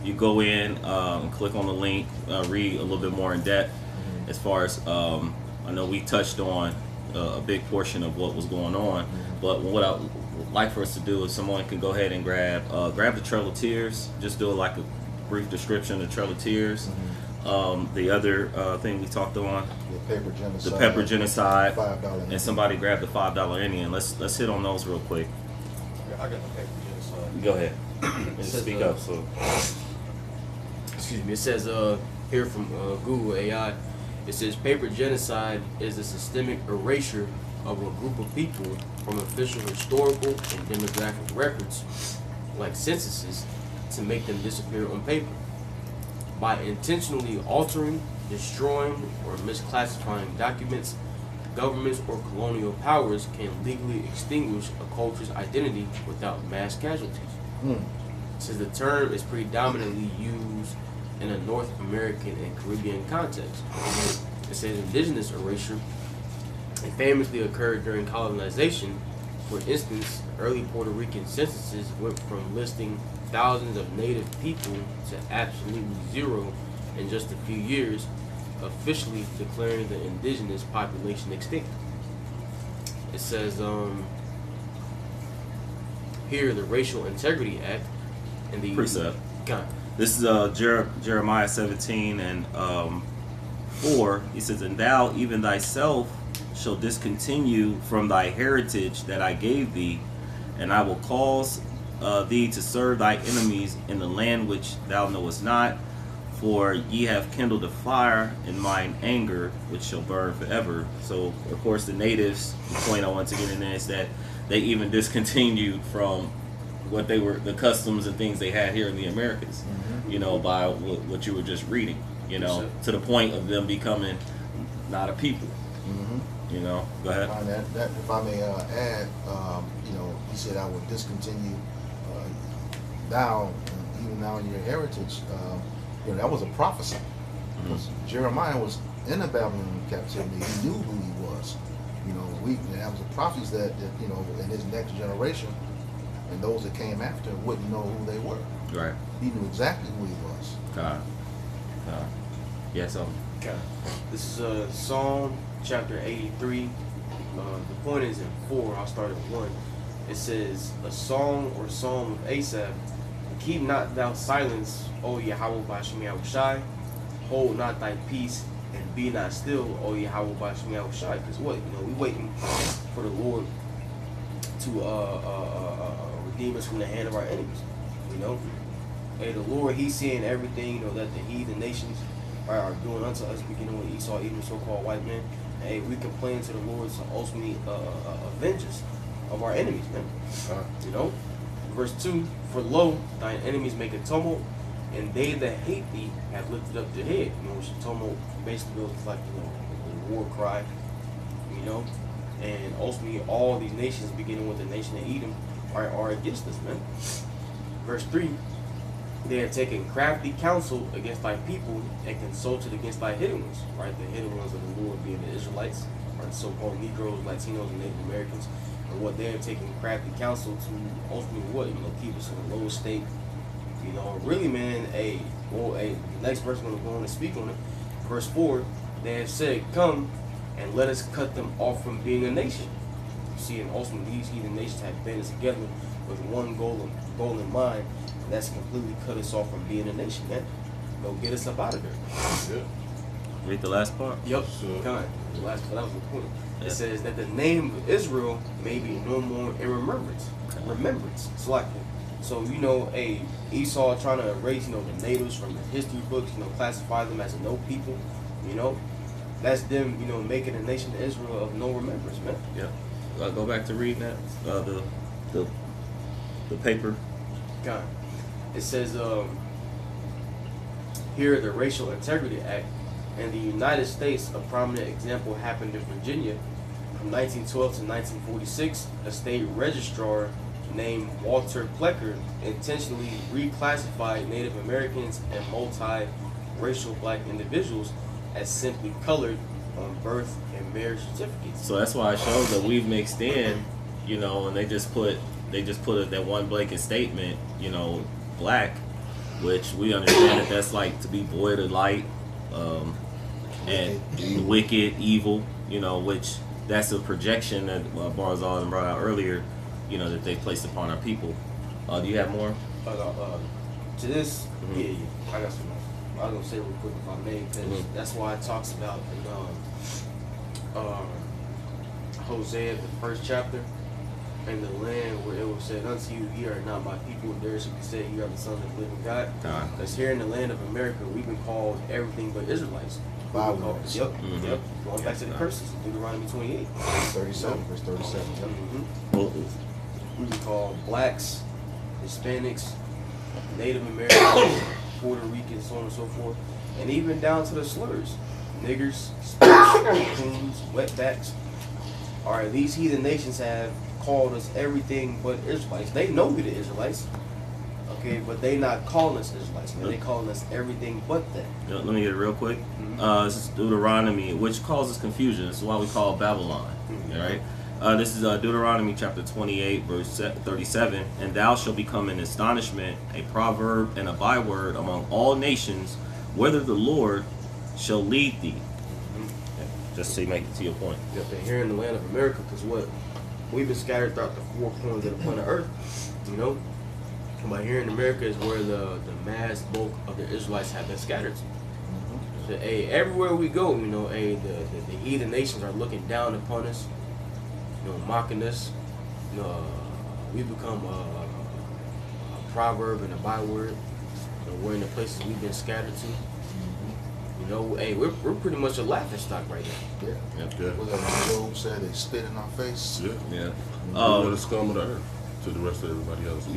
Speaker 10: You go in and click on the link, read a little bit more in depth. As far as I know, we touched on a big portion of what was going on, but what I would like for us to do is someone can go ahead and grab the Trail of Tears. Just do like a brief description of the Trail of Tears. The other thing we talked on, the pepper genocide,
Speaker 1: $5
Speaker 10: and somebody grabbed the $5 Indian. Let's hit on those real quick.
Speaker 7: I got the pepper genocide.
Speaker 10: Go ahead. And speak up. So,
Speaker 7: excuse me. It says here from Google AI. It says paper genocide is a systemic erasure of a group of people from official historical and demographic records, like censuses, to make them disappear on paper. By intentionally altering, destroying, or misclassifying documents, governments or colonial powers can legally extinguish a culture's identity without mass casualties. Since the term is predominantly used in a North American and Caribbean context. It says indigenous erasure. It famously occurred during colonization. For instance, early Puerto Rican censuses went from listing thousands of native people to absolutely zero in just a few years, officially declaring the indigenous population extinct. It says here the Racial Integrity Act and the
Speaker 10: precept. This is Jeremiah 17 and 4. He says, "And thou even thyself shall discontinue from thy heritage that I gave thee, and I will cause thee to serve thy enemies in the land which thou knowest not, for ye have kindled a fire in mine anger, which shall burn forever." So, of course, the natives, the point I want to get in there is that they even discontinued from what they were, the customs and things they had here in the Americas, you know, by what you were just reading, you know, to the point of them becoming not a people. You know, go ahead.
Speaker 1: That if I may add, you know, he said, "I will discontinue thou, even now in your heritage." You know, that was a prophecy. Because Jeremiah was in the Babylonian captivity. He knew who he was. You know, that was a prophecy that you know, in his next generation, and those that came after wouldn't know who they were.
Speaker 10: Right.
Speaker 1: He knew exactly who he was.
Speaker 10: God. Yeah, so.
Speaker 7: Okay. This is Psalm chapter 83. The point is in 4. I'll start at 1. It says, "A song or psalm of Asaph. Keep not thou silence, O Yahweh B'Shem Yahushai. Hold not thy peace, and be not still, O Yahweh B'Shem Yahushai." Because what? You know, we waiting for the Lord to redeem us from the hand of our enemies. You know, hey, the Lord, He's seeing everything. You know that the heathen nations are doing unto us, beginning with Esau, even so-called white men. And, hey, we complain to the Lord to ultimately avenge us of our enemies, man. You know, verse 2: "For lo, thine enemies make a tumult, and they that hate thee have lifted up their head." You know, which tumult basically goes like, you know, the war cry. You know, and ultimately all these nations, beginning with the nation of Edom, are against us, man. Verse 3: "They have taken crafty counsel against thy people, and consulted against thy hidden ones." Right, the hidden ones of the Lord being the Israelites, or the so-called Negroes, Latinos, and Native Americans. And what they have taken crafty counsel to ultimately what? You know, keep us in a lower state. You know, really, man, the next verse I'm going to go on and speak on it. Verse 4: "They have said, Come, and let us cut them off from being a nation." You see, and ultimately these heathen nations have banded together with one goal in mind, and that's completely cut us off from being a nation, man. Go get us up out of there.
Speaker 10: Yeah. Read the last part.
Speaker 7: Yep. The last part, that was the point. It says that the name of Israel may be no more in remembrance. So, you know, Esau trying to erase, you know, the natives from the history books, you know, classify them as a no people, you know. That's them, you know, making a nation of Israel of no remembrance, man.
Speaker 10: Yeah. Go back to reading that, the paper.
Speaker 7: kind. It says here the Racial Integrity Act. In the United States, a prominent example happened in Virginia. From 1912 to 1946, a state registrar named Walter Plecker intentionally reclassified Native Americans and multi-racial black individuals as simply colored on birth and marriage certificates.
Speaker 10: So that's why I showed that we've mixed in, you know, and they just put that one blanket statement, you know, black, which we understand that that's like to be void of light, and wicked, evil, you know, which that's a projection that Barzal brought out earlier, you know, that they placed upon our people. Do you have more?
Speaker 7: To this, yeah, I got some. I was gonna say real quick if I may, because that's why it talks about in Hosea, the first chapter, in the land where it was said unto you, ye are not my people, and there shall be said, you are the sons of the living God. Because here in the land of America, we've been called everything but Israelites. Yep. Going back to the curses, Deuteronomy 28.
Speaker 1: 37, verse 37.
Speaker 7: Yep. We've been called blacks, Hispanics, Native Americans, Puerto Ricans, so on and so forth, and even down to the slurs, niggers, Spanish, coons, wetbacks. All right, these heathen nations have called us everything but Israelites. They know we the Israelites, okay, but they not calling us Israelites, man. They calling us everything but that.
Speaker 10: Let me get it real quick. This is Deuteronomy, which causes confusion. This is why we call it Babylon, all right? This is Deuteronomy chapter 28, verse 37. And thou shalt become an astonishment, a proverb, and a byword among all nations, whither the Lord shall lead thee. Just to make it to your point.
Speaker 7: Yep, and here in the land of America, because what? We've been scattered throughout the 4 corners of the planet Earth, you know? But here in America is where the mass bulk of the Israelites have been scattered to. So, hey, everywhere we go, you know, hey, the heathen nations are looking down upon us, you know, mocking us. You know, we become a proverb and a byword. You know, we're in the places we've been scattered to. You know, hey, we're pretty much a laughing stock right now.
Speaker 8: Yeah.
Speaker 1: What that Job said, they spit in our face.
Speaker 8: Yeah. We're the scum of the earth to the rest of everybody else.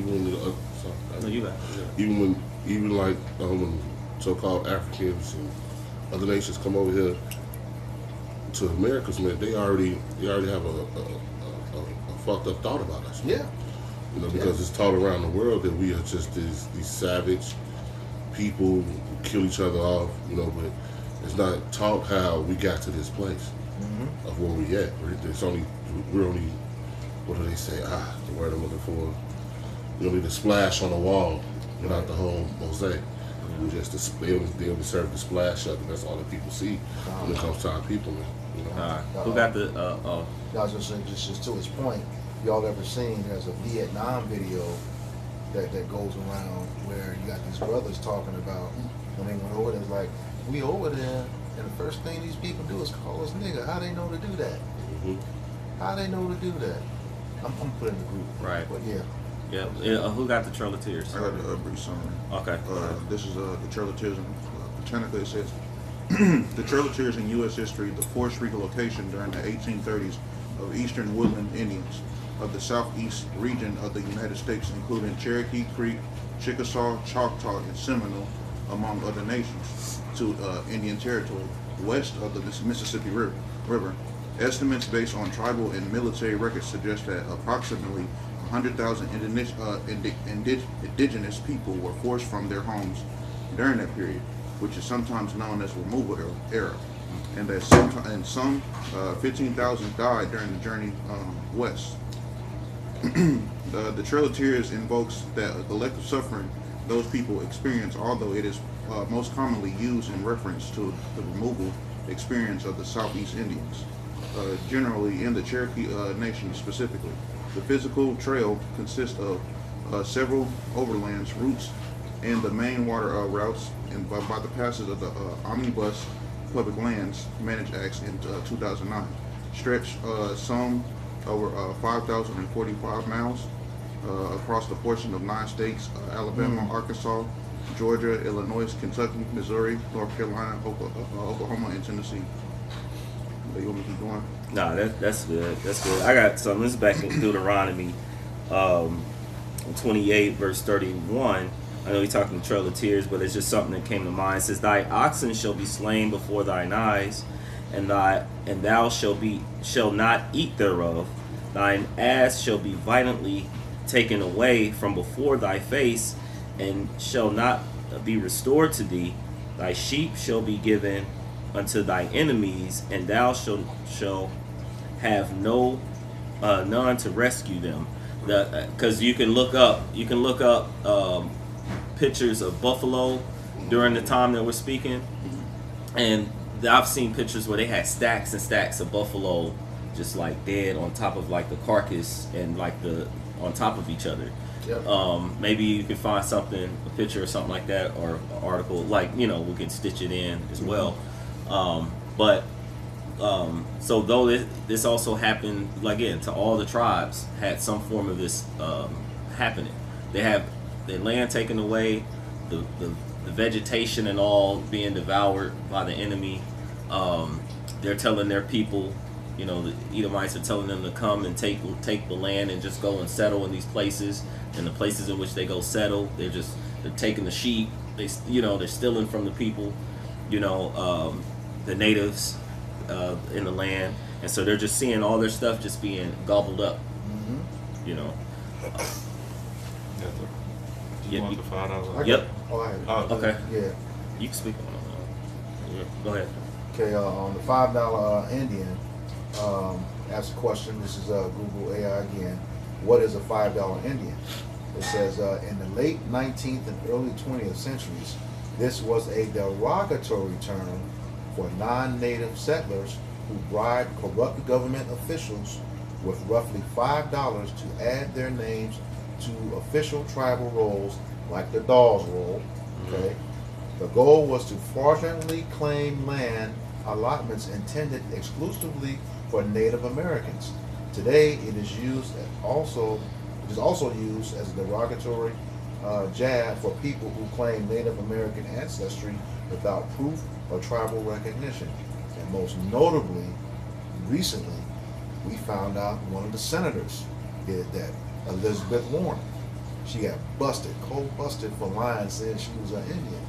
Speaker 8: Even when even like when so-called Africans and other nations come over here to America's, man, they already have a fucked up thought about us.
Speaker 1: Yeah.
Speaker 8: You know, because it's taught around the world that we are just these savage people who kill each other off, you know, but it's not taught how we got to this place of where we at. We're only, what do they say? The word I'm looking for. We only the splash on the wall, without the whole mosaic. We just they only serve the splash of it. That's all that people see when it comes to our people, man. You know?
Speaker 10: Who got the?
Speaker 1: I was just saying, just to his point, y'all ever seen? There's a Vietnam video that goes around where you got these brothers talking about when they went over there. It's like, we over there, and the first thing these people do is call us nigga. How they know to do that? How they know to do that? I'm putting the group.
Speaker 10: Right.
Speaker 1: But yeah.
Speaker 10: Yeah. Who got the Trail of Tears?
Speaker 11: I got a brief summary.
Speaker 10: Okay.
Speaker 11: This is the Trail of Tears in Britannica. It says, the Trail of Tears in U.S. history, the forced relocation during the 1830s of eastern woodland Indians of the southeast region of the United States, including Cherokee, Creek, Chickasaw, Choctaw, and Seminole, among other nations, to Indian Territory west of the Mississippi River. Estimates based on tribal and military records suggest that approximately 100,000 indigenous people were forced from their homes during that period, which is sometimes known as removal era, and that some 15,000 died during the journey west. The Trail of Tears invokes that collective suffering those people experience, although it is most commonly used in reference to the removal experience of the Southeast Indians, generally in the Cherokee Nation specifically. The physical trail consists of several overlands routes and the main water routes, and by the passage of the Omnibus Public Lands Managed Acts in 2009, stretch some over 5,045 miles across the portion of 9 states: Alabama, Arkansas, Georgia, Illinois, Kentucky, Missouri, North Carolina, Oklahoma, and Tennessee. You want me to keep going?
Speaker 10: No, that's good. That's good. I got some. This is back in Deuteronomy. 28 verse 31. I know you're talking Trail of Tears, but it's just something that came to mind. It says, "Thy oxen shall be slain before thine eyes, and thou shall not eat thereof. Thine ass shall be violently taken away from before thy face, and shall not be restored to thee. Thy sheep shall be given unto thy enemies, and thou shall have none to rescue them." Because you can look up pictures of buffalo during the time that we're speaking, and I've seen pictures where they had stacks and stacks of buffalo just like dead on top of like the carcass and like the on top of each other. Yep. Maybe you can find something, a picture or something like that, or an article, like, you know, we can stitch it in as well. So though this also happened, like, again, to all the tribes had some form of this happening. They have their land taken away, the vegetation and all being devoured by the enemy. They're telling their people, you know, the Edomites are telling them to come and take the land and just go and settle in these places. And the places in which they go settle, they're taking the sheep. They're stealing from the people, the natives in the land, and so they're just seeing all their stuff just being gobbled up. Mm-hmm.
Speaker 9: Do you want the $5?
Speaker 10: Yep.
Speaker 13: Okay. Yeah.
Speaker 10: You can speak on it. Go ahead.
Speaker 13: Okay. On the $5 Indian, asked a question. This is Google AI again. What is a $5 Indian? It says in the late 19th and early 20th centuries, this was a derogatory term for non-native settlers who bribed corrupt government officials with roughly $5 to add their names to official tribal rolls like the Dawes roll. Okay, the goal was to fraudulently claim land allotments intended exclusively for Native Americans. Today, it is also used as a derogatory jab for people who claim Native American ancestry without proof or tribal recognition. And most notably, recently, we found out one of the senators did that, Elizabeth Warren. She got cold busted for lying, saying she was an Indian.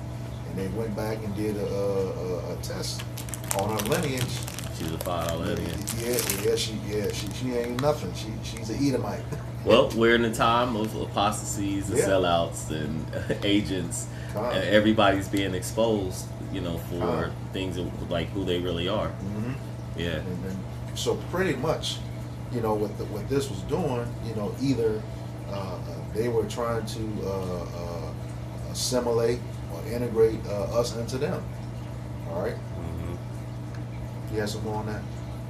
Speaker 13: And they went back and did a test on her lineage.
Speaker 10: She's a $5 Indian.
Speaker 13: She ain't nothing. She's an Edomite.
Speaker 10: Well, we're in a time of apostasies and sellouts and agents. And everybody's being exposed, for things like who they really are. Mm-hmm. Yeah.
Speaker 13: And so pretty much, what this was doing, either they were trying to assimilate or integrate us into them. All right. You have some more on that?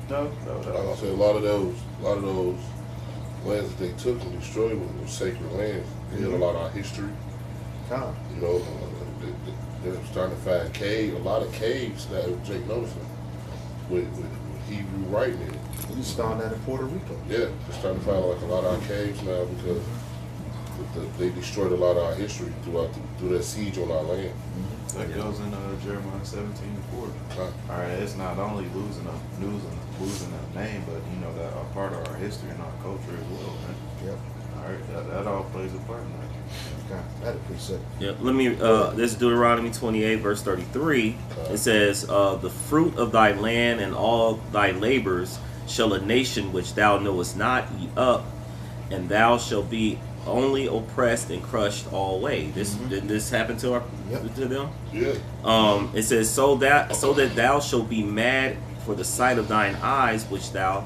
Speaker 8: No. Like I said, a lot of those lands that they took and destroyed were sacred lands. They had a lot of our history. They're starting to find a lot of caves that Jake noticed with Hebrew writing in it.
Speaker 13: You just found that in Puerto Rico.
Speaker 8: Yeah, they're starting to find like a lot of our caves now because they destroyed a lot of our history through that siege on our land.
Speaker 9: Mm-hmm. That goes in Jeremiah 17:4. All right, it's not only losing a name, but that are part of our history and our culture as well, man.
Speaker 13: Yep.
Speaker 9: All right, that all plays a part in that.
Speaker 13: Okay, that'd be sick.
Speaker 10: Yeah, let me. This is Deuteronomy 28, verse 33. It says, "The fruit of thy land and all thy labors shall a nation which thou knowest not eat up, and thou shalt be only oppressed and crushed always." Did this happen to them?
Speaker 8: Yeah.
Speaker 10: It says, so that thou shalt be mad for the sight of thine eyes, which thou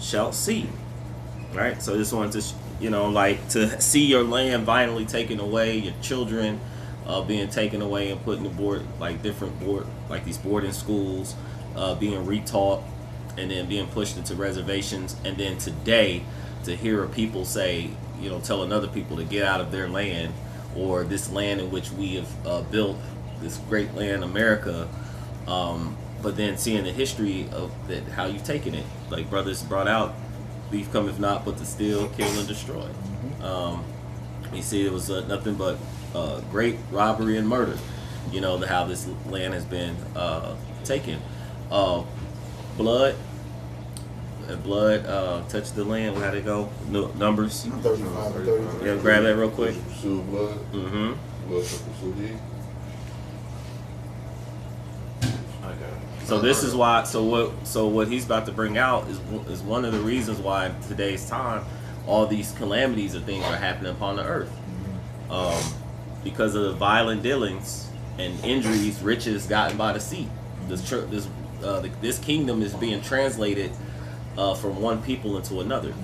Speaker 10: shalt see. Right. So this one just to see your land violently taken away, your children being taken away and put in these boarding schools, being retaught, and then being pushed into reservations, and then today to hear a people say, telling other people to get out of their land, or this land in which we have built this great land, America, but then seeing the history of that, how you've taken it, like brothers brought out, thief cometh not but to steal, kill, and destroy. You see, it was nothing but great robbery and murder, how this land has been taken. Blood, and blood touched the land. How'd it go? No, numbers.
Speaker 13: 35 and 33.
Speaker 10: Yeah, grab that real quick.
Speaker 8: Pursue blood.
Speaker 10: Mm-hmm.
Speaker 8: Blood shall pursue thee.
Speaker 10: So this is why. So what he's about to bring out is one of the reasons why in today's time, all these calamities and things are happening upon the earth, because of the violent dealings and injuries, riches gotten by the sea. This kingdom is being translated from one people into another.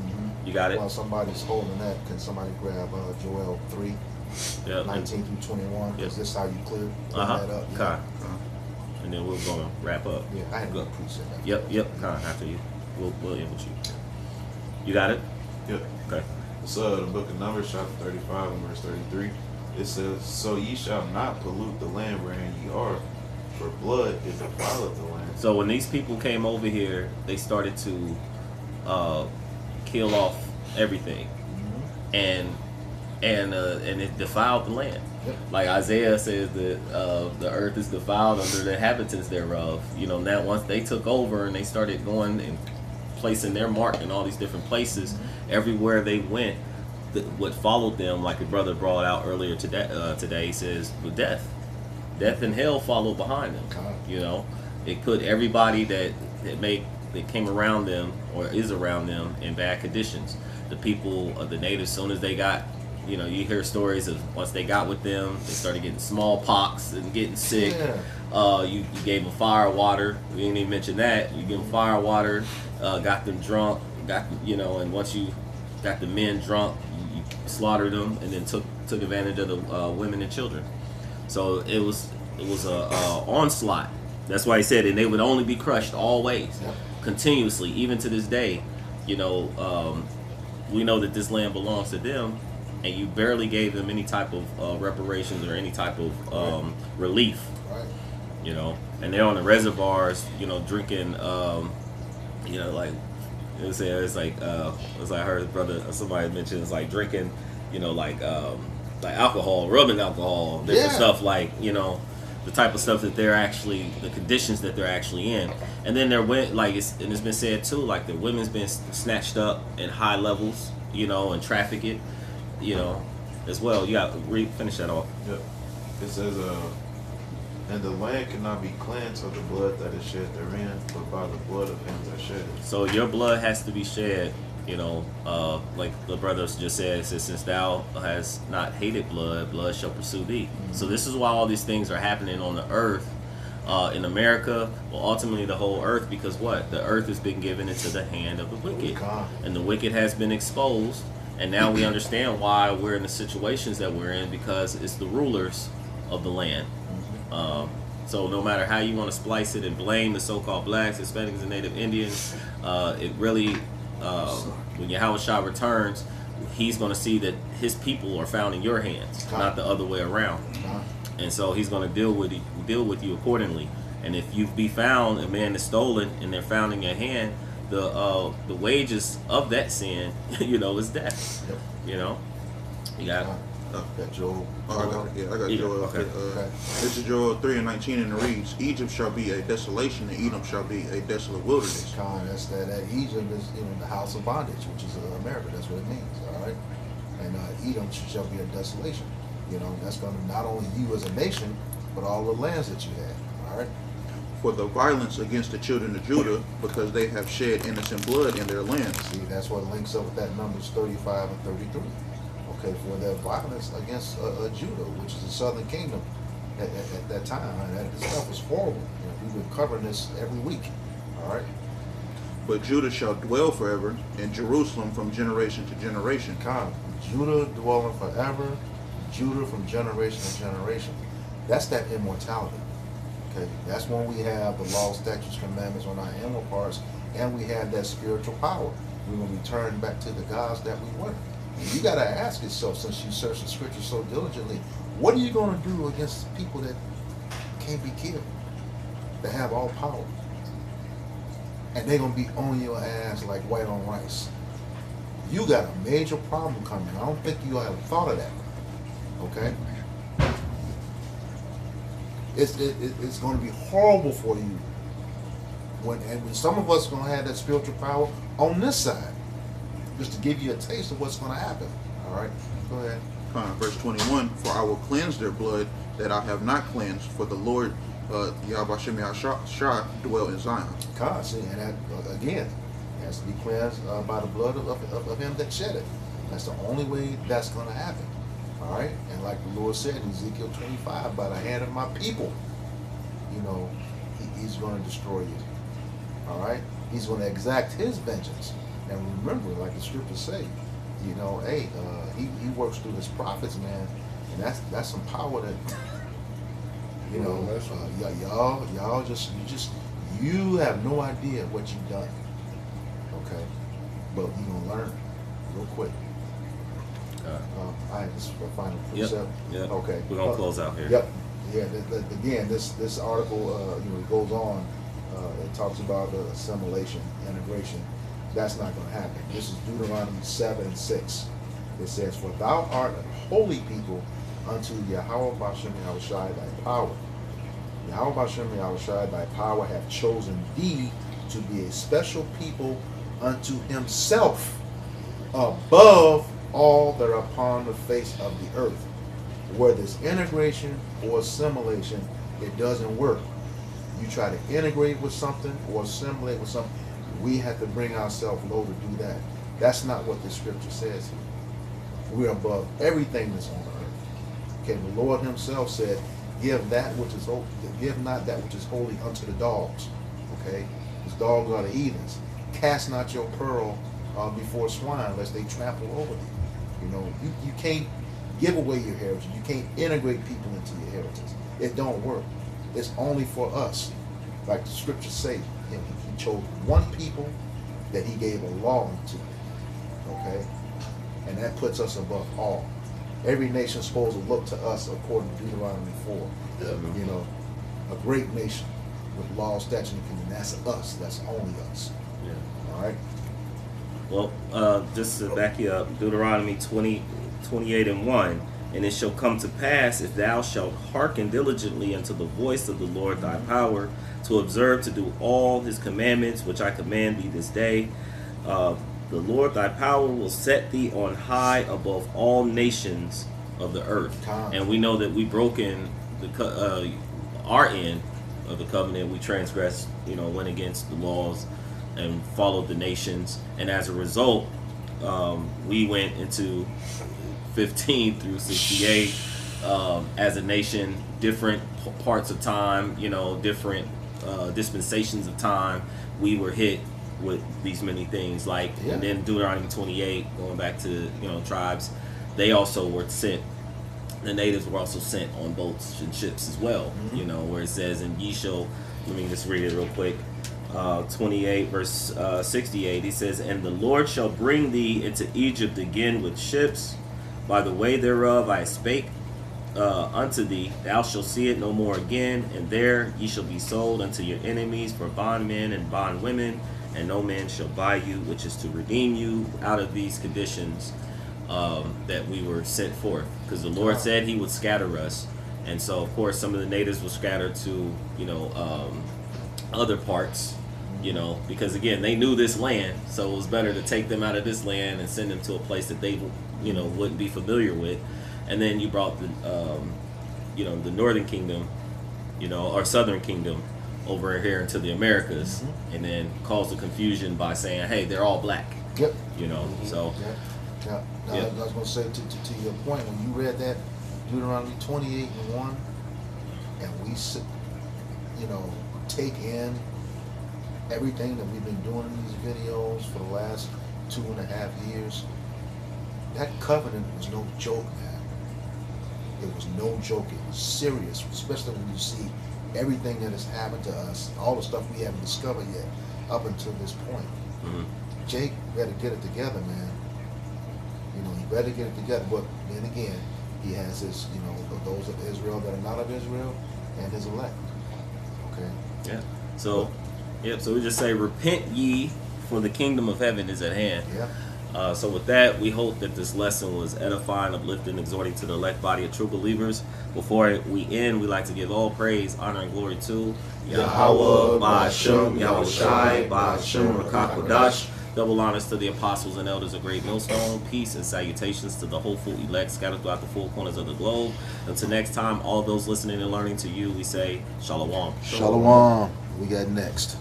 Speaker 10: You got it.
Speaker 13: While somebody's holding that, can somebody grab Joel 3, 19 through 21? Is this how you clear that up?
Speaker 10: Yeah. And then we're gonna wrap up.
Speaker 13: Yeah, I had a good preset.
Speaker 10: Yep. After you, we'll end with you. You got it.
Speaker 9: Yep.
Speaker 10: Okay.
Speaker 9: It's the book of Numbers, chapter 35 and verse 33. It says, "So ye shall not pollute the land wherein ye are, for blood is defileth the land."
Speaker 10: So when these people came over here, they started to kill off everything, and it defiled the land.
Speaker 13: Yep.
Speaker 10: Like Isaiah says that the earth is defiled under the inhabitants thereof. You know, now once they took over and they started going and placing their mark in all these different places, everywhere they went, what followed them, like your brother brought out earlier today, he says, with death and hell followed behind them. You know, it put everybody that came around them or is around them in bad conditions. The people of the natives, soon as they got, you know, you hear stories of once they got with them, they started getting smallpox and getting sick. Yeah. You gave them fire water. We didn't even mention that. You give them fire water, got them drunk, and once you got the men drunk, you slaughtered them, and then took advantage of the women and children. So it was a onslaught. That's why he said, and they would only be crushed always, continuously, even to this day. You know, we know that this land belongs to them, and you barely gave them any type of reparations or any type of relief.
Speaker 13: Right.
Speaker 10: You know, and they're on the reservoirs, you know, drinking, like it's like as I heard somebody mention, it's like drinking, you know, like alcohol, rubbing alcohol, different stuff, like, you know, the type of stuff that they're actually, the conditions that they're actually in. And then it's been said too, like the women's been snatched up in high levels, you know, and trafficked, you know, as well. You got to finish that off.
Speaker 9: Yep. It says, and the land cannot be cleansed of the blood that is shed therein, but by the blood of him that shed it.
Speaker 10: So your blood has to be shed, you know, like the brothers just said, it says, since thou has not hated blood, blood shall pursue thee. Mm-hmm. So this is why all these things are happening on the earth, in America, well, ultimately the whole earth, because what? The earth has been given into the hand of the wicked. And the wicked has been exposed, and now we understand why we're in the situations that we're in, because it's the rulers of the land. So no matter how you want to splice it and blame the so-called blacks, Hispanics, and Native Indians, it really, when Yahushua returns, he's going to see that his people are found in your hands, not the other way around. And so he's going to deal with you accordingly. And if you be found, a man is stolen, and they're found in your hand, the wages of that sin, you know, is death. Yep. You know, you got.
Speaker 13: Got Joel.
Speaker 11: I got Joel.
Speaker 10: Okay.
Speaker 11: This is Joel 3 and 19, and it reads, Egypt shall be a desolation, and Edom shall be a desolate wilderness.
Speaker 13: That's that Egypt is, you know, the house of bondage, which is America. That's what it means, all right? And Edom shall be a desolation. You know, that's going to not only you as a nation, but all the lands that you have, all right?
Speaker 11: For the violence against the children of Judah, because they have shed innocent blood in their land.
Speaker 13: See, that's what links up with that Numbers 35 and 33. Okay, for their violence against Judah, which is the southern kingdom at that time. This stuff was horrible. You know, we've been covering this every week. All right.
Speaker 11: But Judah shall dwell forever, and Jerusalem from generation to generation.
Speaker 13: Judah dwelling forever, Judah from generation to generation. That's that immortality. Okay, that's when we have the law, statutes, commandments on our inward parts, and we have that spiritual power. We will return back to the gods that we were. And you got to ask yourself, since you search the scripture so diligently, what are you going to do against people that can't be killed, that have all power? And they're going to be on your ass like white on rice. You got a major problem coming. I don't think you have thought of that. Okay? It's going to be horrible for you when some of us gonna have that spiritual power on this side, just to give you a taste of what's gonna happen. All right, go ahead.
Speaker 11: Verse 21, for I will cleanse their blood that I have not cleansed, for the Lord Yahweh Shem Yahshua dwell in Zion.
Speaker 13: God, see, and that again has to be cleansed by the blood of him that shed it. That's the only way that's going to happen. All right, and like the Lord said in Ezekiel 25, by the hand of my people, he's going to destroy you. All right, he's going to exact his vengeance. And remember, like the scriptures say, hey, he works through his prophets, man, and that's some power that. Y'all you have no idea what you've done. Okay, but you're gonna learn real quick. I have this final precept.
Speaker 10: Yep.
Speaker 13: Okay,
Speaker 10: we're gonna close out here.
Speaker 13: Yep. Yeah. Again, this article, it goes on. It talks about assimilation, integration. That's not going to happen. This is Deuteronomy 7:6. It says, "For thou art a holy people unto Yahweh Bashem Yahushai thy power. Yahweh Bashem Yahushai thy power hath chosen thee to be a special people unto himself, above all that are upon the face of the earth." Where there's integration or assimilation, it doesn't work. You try to integrate with something or assimilate with something, we have to bring ourselves low to do that. That's not what the scripture says here. We're above everything that's on the earth. Okay, the Lord himself said, give not that which is holy unto the dogs. Okay, because dogs are the heathens. Cast not your pearl before swine, lest they trample over thee. You can't give away your heritage. You can't integrate people into your heritage. It don't work. It's only for us. Like the scriptures say, he chose one people that he gave a law unto. Okay? And that puts us above all. Every nation's supposed to look to us according to Deuteronomy 4. A great nation with law, statute, and kingdom. That's us. That's only us.
Speaker 10: Yeah.
Speaker 13: All right?
Speaker 10: Well, just to back you up, Deuteronomy 28:1, "And it shall come to pass, if thou shalt hearken diligently unto the voice of the Lord thy power, to observe to do all his commandments, which I command thee this day, the Lord thy power will set thee on high above all nations of the earth." And we know that we broken our end of the covenant. We transgressed, went against the laws and followed the nations. And as a result, we went into 15 through 68 as a nation, different parts of time, different dispensations of time. We were hit with these many things, and then Deuteronomy 28, going back to tribes, they also were sent. The natives were also sent on boats and ships as well. Where it says, "And ye shall," let me just read it real quick. 28 verse 68, he says, "And the Lord shall bring thee into Egypt again with ships. By the way thereof I spake unto thee, thou shalt see it no more again. And there ye shall be sold unto your enemies for bondmen and bondwomen, and no man shall buy you," which is to redeem you out of these conditions that we were sent forth. Because the Lord said he would scatter us. And so, of course, some of the natives were scattered to, other parts, because, again, they knew this land. So it was better to take them out of this land and send them to a place that they wouldn't be familiar with. And then you brought the northern kingdom, or southern kingdom over here into the Americas, and then caused the confusion by saying, hey, they're all black.
Speaker 13: Yep.
Speaker 10: So.
Speaker 13: Yeah. Now, I was going to say to your point, when you read that Deuteronomy 28:1, and we take in everything that we've been doing in these videos for the last 2.5 years, that covenant was no joke, man. It was no joke. It was serious, especially when you see everything that has happened to us, all the stuff we haven't discovered yet up until this point. Jake better get it together, man. He better get it together. But then again, he has his, those of Israel that are not of Israel and his elect. Okay?
Speaker 10: Yeah. So we just say, repent ye, for the kingdom of heaven is at hand.
Speaker 13: Yeah.
Speaker 10: So with that, we hope that this lesson was edifying, uplifting, exhorting to the elect body of true believers. Before we end, we like to give all praise, honor, and glory to Yahweh, Ba'ashem, Yahweh Shai, Ba'ashem, Rakakwadash. Double honors to the apostles and elders of Great Millstone. Peace and salutations to the hopeful elect scattered throughout the four corners of the globe. Until next time, all those listening and learning to you, we say Shalom.
Speaker 13: Shalom. We got next.